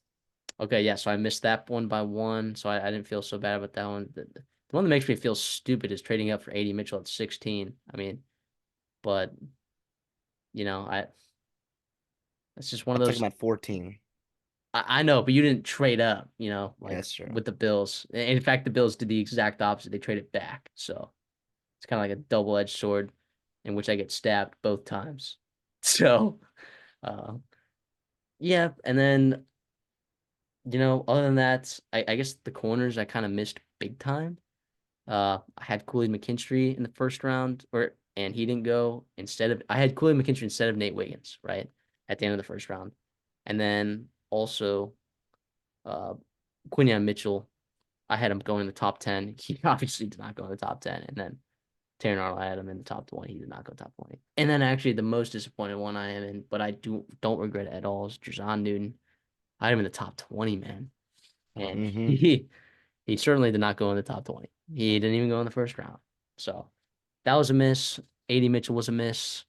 Okay, yeah, so I missed that one by one, so I didn't feel so bad about that one. The one that makes me feel stupid is trading up for AD Mitchell at 16. I mean, but I it's just one I of took him those. at 14. I know, but you didn't trade up, Yeah, like that's true. with the Bills. In fact, the Bills did the exact opposite. They traded back. So it's kind of like a double-edged sword in which I get stabbed both times. So, uh, yeah. And then, other than that, I guess the corners I kind of missed big time. I had Cooley McKinstry in the first round, and he didn't go. I had Cooley McKinstry instead of Nate Wiggins, right? At the end of the first round. And then also uh, Quinion Mitchell, I had him going in the top 10. He obviously did not go in the top 10. And then Taron Arnold, I had him in the top 20. He did not go top 20. And then actually the most disappointed one I am in, but I don't regret it at all, is Jazon Newton. I had him in the top 20, man. And Mm-hmm. he certainly did not go in the top 20. He didn't even go in the first round. So that was a miss. AD Mitchell was a miss.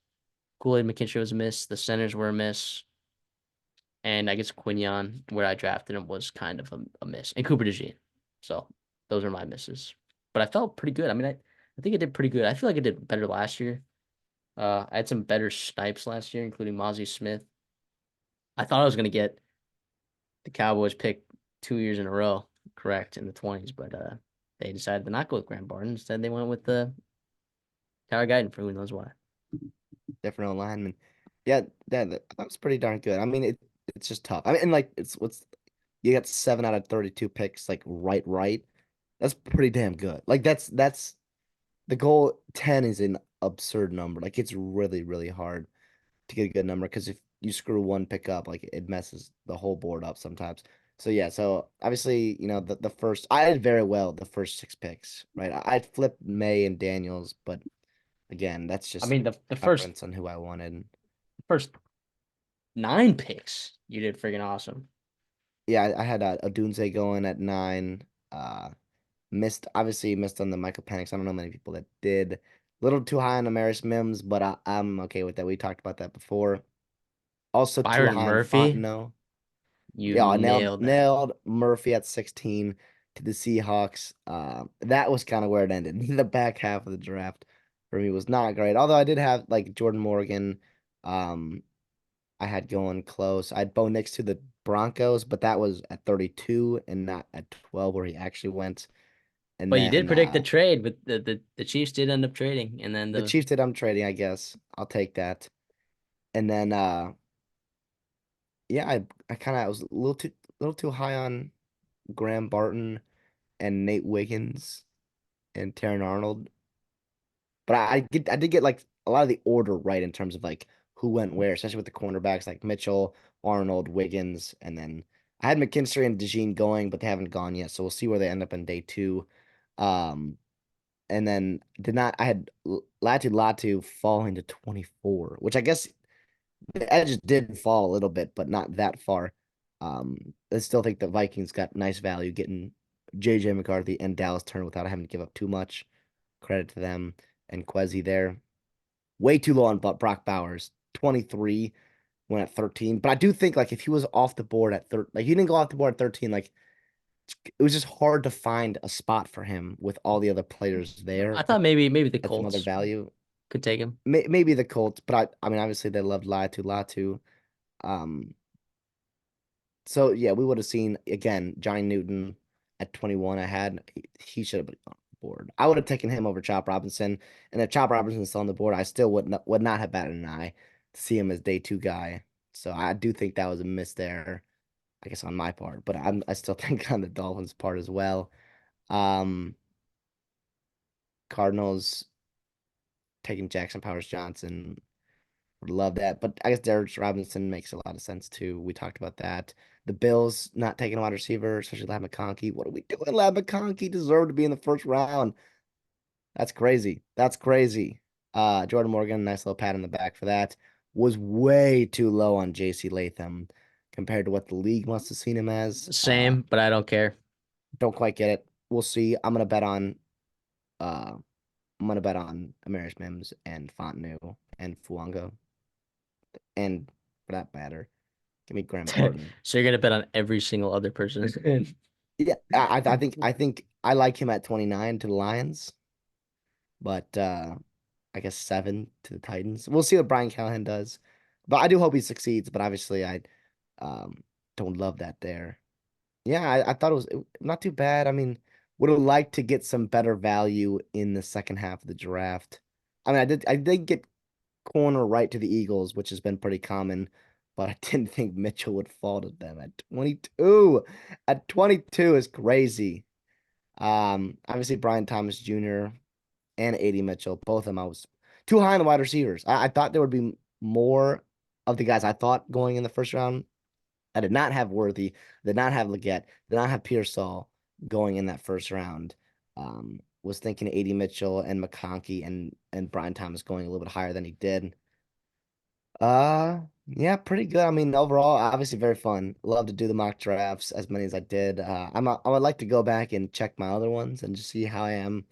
Kool-Aid McKinstry was a miss. The centers were a miss. And I guess Quinion, where I drafted him, was kind of a miss. And Cooper DeJean. So those are my misses. But I felt pretty good. I mean, I think I did pretty good. I feel like I did better last year. I had some better snipes last year, including Mozzie Smith. I thought I was going to get the Cowboys pick 2 years in a row correct in the 20s, but they decided to not go with Graham Barton. Instead, they went with Tyler Guyton for who knows why. Different alignment. Yeah, that was pretty darn good. I mean, it's just tough. I mean, and like it's what's you got 7 out of 32 picks, like right. That's pretty damn good. Like that's the goal. 10 is an absurd number. Like it's really hard to get a good number because if you screw one pick up, like it messes the whole board up sometimes. So yeah, so obviously, the first I did very well the first 6 picks, right? I'd flipped May and Daniels, but again, that's I just mean, the first preference on who I wanted. first 9 picks, you did freaking awesome. Yeah, I had Odunze going at 9. Uh, missed on the Michael Penix. I don't know many people that did. A little too high on Amaris Mims, but I'm okay with that. We talked about that before. Also too Byron high on Murphy, Fontenot. you Yeah, I nailed nailed that. nailed Murphy at 16 to the Seahawks. That was kind of where it ended. The back half of the draft. for me was not great. Although I did have like Jordan Morgan, um, I had going close. I had Bo Nix to the Broncos, but that was at 32 and not at 12 where he actually went. And But you did then predict the trade with the Chiefs did end up trading, and then the the Chiefs did. I'm trading, I guess. I'll take that. And then yeah, I kind of was a little too high on Graham Barton and Nate Wiggins and Terran Arnold. But I did get like a lot of the order right in terms of like who went where, especially with the cornerbacks like Mitchell, Arnold, Wiggins, and then I had McKinstry and DeJean going, but they haven't gone yet. So we'll see where they end up in day two. Um, and then did not I had Latu falling to 24, which I guess the edges did fall a little bit, but not that far. I still think the Vikings got nice value getting JJ McCarthy and Dallas Turner without having to give up too much. Credit to them and Quezzy there. Way too low on Brock Bowers. 23 went at 13. But I do think like if he was off the board at 13, like he didn't go off the board at 13, like it was just hard to find a spot for him with all the other players I there thought maybe the at some other Colts value. could take him. Maybe the Colts, but I mean obviously they loved Latu. Um so yeah, we would have seen again Johnny Newton at 21. He should have been on the board. I would have taken him over Chop Robinson, and if Chop Robinson's still on the board, I still would not have batted an eye to see him as day two guy. So I do think that was a miss there, I guess on my part, but I still think on the Dolphins' part as well. Um, Cardinals taking Jackson Powers Johnson. Would love that. But I guess Derek Robinson makes a lot of sense too. We talked about that. The Bills not taking a wide receiver, especially Lab McConkey. What are we doing? Lab McConkey deserved to be in the first round. That's crazy. That's crazy. Jordan Morgan, nice little pat in the back for that. Was way too low on JC Latham compared to what the league must have seen him as. Same, but I don't care. Don't quite get it. We'll see. Uh I'm gonna bet on Amaris Mims and Fontenot and Fuanga. And for that matter, give me Graham Barton. So you're gonna bet on every single other person. Yeah, I think I like him at 29 to the Lions, but I guess 7 to the Titans. We'll see what Brian Callahan does. But I do hope he succeeds, but obviously I um don't love that there. Yeah, I thought it was not too bad. I mean, would have liked to get some better value in the second half of the draft. I mean, I did get corner right to the Eagles, which has been pretty common, but I didn't think Mitchell would fall to them at 22. At 22 is crazy. Obviously Brian Thomas Jr. and AD Mitchell, both of them I was too high on the wide receivers. I thought there would be more of the guys I thought going in the first round. I did not have Worthy, did not have Leggett, did not have Pearsall going in that first round. Was thinking AD Mitchell and McConkey and Brian Thomas going a little bit higher than he did. Yeah, pretty good. I mean, overall, obviously very fun. Love to do the mock drafts as many as I did. I would like to go back and check my other ones and just see how I am,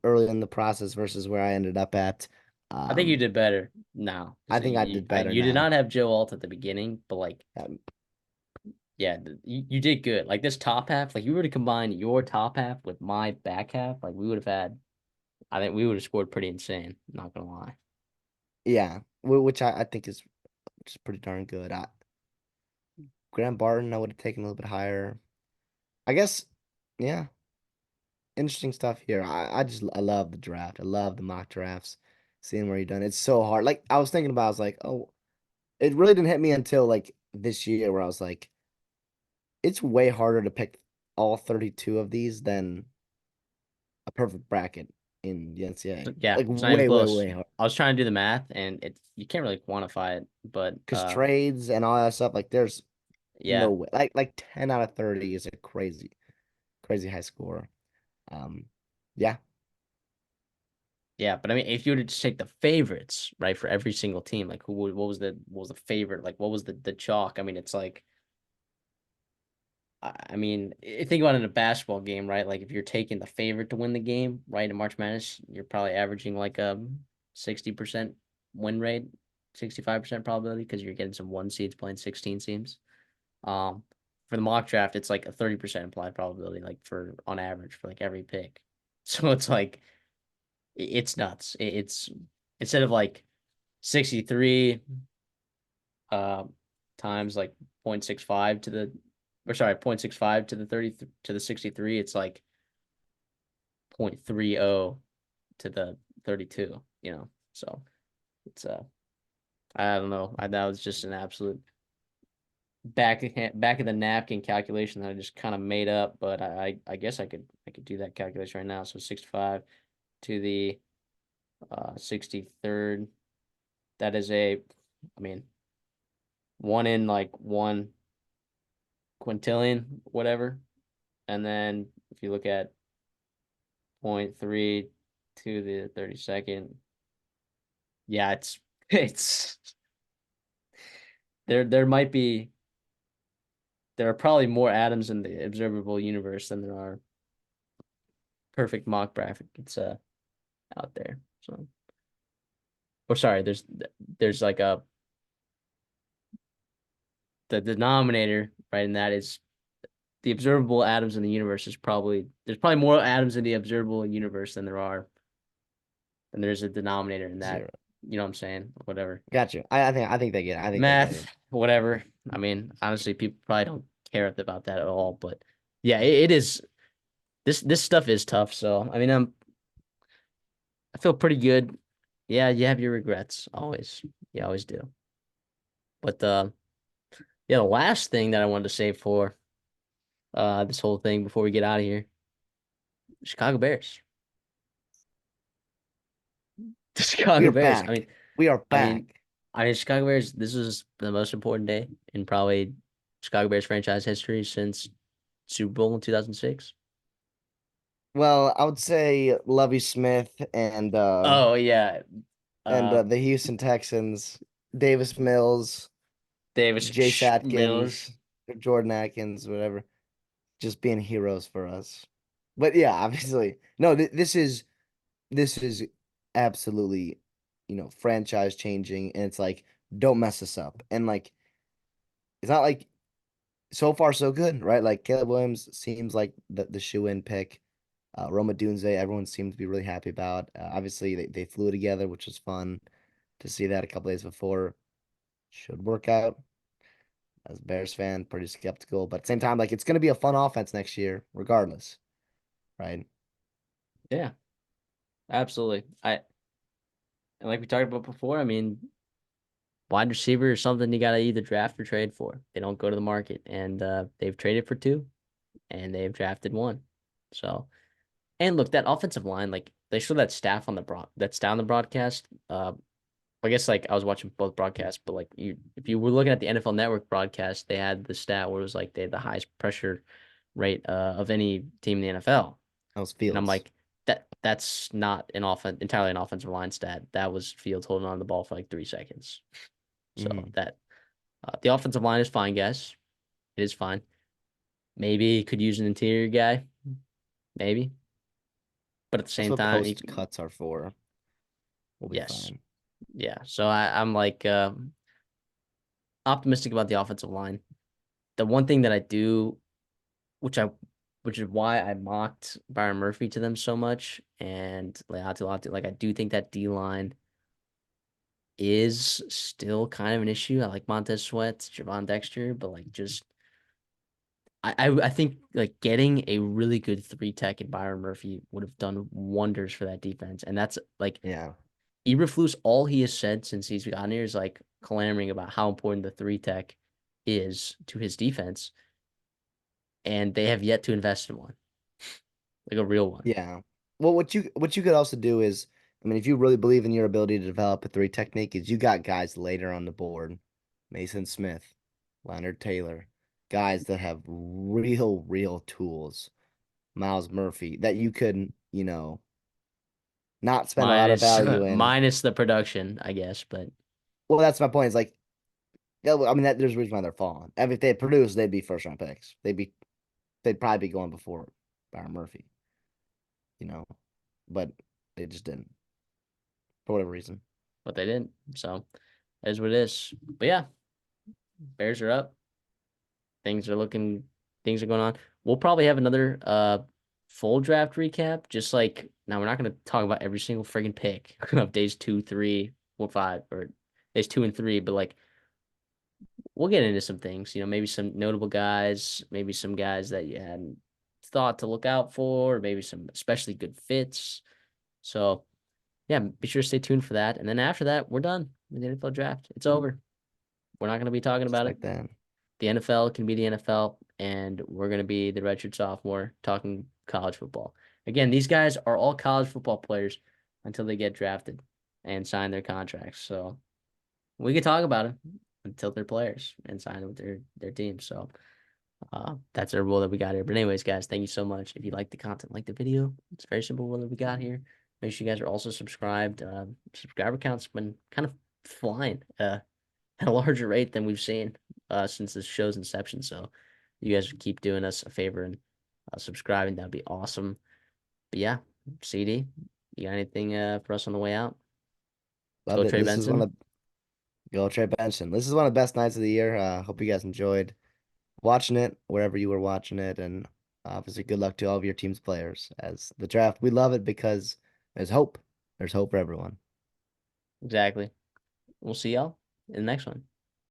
early in the process versus where I ended up at. I think you Um, did better now. I So think I did better you did now. not have Joe Alt at the beginning, but like, Um, yeah, you did good. Like this top half, like you were to combine your top half with my back half, like we would have had. I think we would have scored pretty insane. Not gonna lie. yeah, which I think is which is pretty darn good. Graham Barton, I would have taken a little bit higher. I guess, yeah, interesting stuff here. I love the draft. I love the mock drafts, seeing where you're done. It's so hard. Like I was thinking about, I was like, oh, it really didn't hit me until like this year where I was like, it's way harder to pick all 32 of these than a perfect bracket in the So, NCAA. yeah, Like it's not even way, way, close. way hard. I was trying to do the math, and it's you can't really quantify it, but Because trades and all that stuff, like there's no yeah, way. Like 10 out of 30 is a crazy, crazy high score. Um, yeah, yeah. But I mean, if you were to just take the favorites, right, for every single team, like what was the favorite? Like what was the chalk? I mean, it's like I mean, think about it in a basketball game, right? Like if you're taking the favorite to win the game, right, in March Madness, you're probably averaging like a 60% win rate, 65% probability because you're getting some one seeds playing 16 teams. Um, for the mock draft, it's like a 30% implied probability, like for on average for like every pick. So it's like It's nuts. It's instead of like 63 uh times like 0.65 to the or sorry 0.65 to the 30 to the 63, it's like 0.30 to the 32, you know. So it's I don't know. That was just an absolute back of the napkin calculation that I just kind of made up, but I guess I could do that calculation right now. So 65 to the 63rd. That is I mean, one in like one quintillion, whatever. And then if you look at point 0.3 to the 32nd, yeah, it's there might be there are probably more atoms in the observable universe than there are perfect mock brackets out there. So, or sorry, there's like the denominator, right? And that is the observable atoms in the universe is probably there's probably more atoms in the observable universe than there are, and there's a denominator in that. Zero. You know what I'm saying? Whatever. Got you. I think they get it. I think they get it. Math, whatever. I mean, honestly, people probably don't care about that at all. But yeah, it is. This stuff is tough. So I mean, I feel pretty good. Yeah, you have your regrets always. You always do. But yeah, the last thing that I wanted to say for this whole thing before we get out of here, Chicago Bears. The We Chicago are Bears. back. We are I mean, back. Chicago Bears. This is the most important day in probably Chicago Bears franchise history since Super Bowl in 2006. Well, I would say Lovie Smith Oh yeah, and uh, the Houston Texans, Davis Mills, Davis Jace Mills. Atkins, Jordan Atkins, whatever, just being heroes for us. But yeah, obviously, no. This is absolutely, franchise changing, and it's like don't mess this up. And like it's not like so far so good, right? Like Caleb Williams seems like the shoe-in pick. Roma Dunze, everyone seemed to be really happy about. Obviously, they flew together, which was fun to see that a couple days before. Should work out. As a Bears fan, pretty skeptical, but at the same time, like it's going to be a fun offense next year, regardless, right? Yeah, absolutely. And like we talked about before, I mean, wide receiver is something you got to either draft or trade for. They don't go to the market, and they've traded for two, and they've drafted one. So, and look, that offensive line, like they show that staff on the that's down the broadcast. I guess like I was watching both broadcasts, but like if you were looking at the NFL Network broadcast, they had the stat where it was like they had the highest pressure rate of any team in the NFL. Those And I'm Fields. like, that's not entirely an offensive line stat. That was Fields holding on to the ball for like 3 seconds. So Hmm. that the offensive line is fine, guys. It is fine. Maybe could use an interior guy, maybe. But at the That's same what time, post cuts are for. We'll be yes, fine. yeah. So I'm like optimistic about the offensive line. The one thing that I do, which I, which is why I mocked Byron Murphy to them so much, and Leatu, like I do think that D line is still kind of an issue. I like Montez Sweat, Javon Dexter, but like just I think like getting a really good three tech in Byron Murphy would have done wonders for that defense. And that's like Yeah. Eberflus, all he has said since he's gotten here is like clamoring about how important the three tech is to his defense. And they have yet to invest in one, like a real one. Yeah. Well, what you could also do is, I mean, if you really believe in your ability to develop a three technique, is you got guys later on the board, Mason Smith, Leonard Taylor, guys that have real tools, Miles Murphy, that you could, not spend a lot of Minus value in. minus the production, I guess, but Well, that's my point. It's like, yeah, well, I mean, there's a reason why they're falling. I mean, if they had produced, they'd be first round picks. They'd probably be going before Byron Murphy, you know, but they just didn't for whatever reason. they didn't. So that is what it is. But yeah, Bears are up. Things are looking things are going on. We'll probably have another full draft recap, just like Now we're not going to talk about every single friggin' pick of days 2, 3, 4, 5, or days 2 and 3, but like we'll get into some things. Maybe some notable guys, maybe some guys that you hadn't thought to look out for, or maybe some especially good fits. So yeah, be sure to stay tuned for that. And then after that, we're done with the NFL draft. It's over. We're not going to be talking Just about it. like that. The NFL can be the NFL, and we're going to be the Redshirt Sophomore talking college football. Again, these guys are all college football players until they get drafted and sign their contracts. So we can talk about it until they're players and sign with their team. So that's our rule that we got here. But anyways, guys, thank you so much. If you like the content, like the video, it's a very simple rule that we got here. Make sure you guys are also subscribed. Subscriber count's been kind of flying at a larger rate than we've seen since the show's inception. So you guys keep doing us a favor and subscribing. That'd be awesome. But yeah, CD, you got anything for us on the way out? Let's go Loved it. Trey This is one Benson. of Go Trey Benson. This is one of the best nights of the year. Hope you guys enjoyed watching it wherever you were watching it, and obviously good luck to all of your team's players as the draft. We love it because there's hope. There's hope for everyone. Exactly. We'll see y'all in the next one.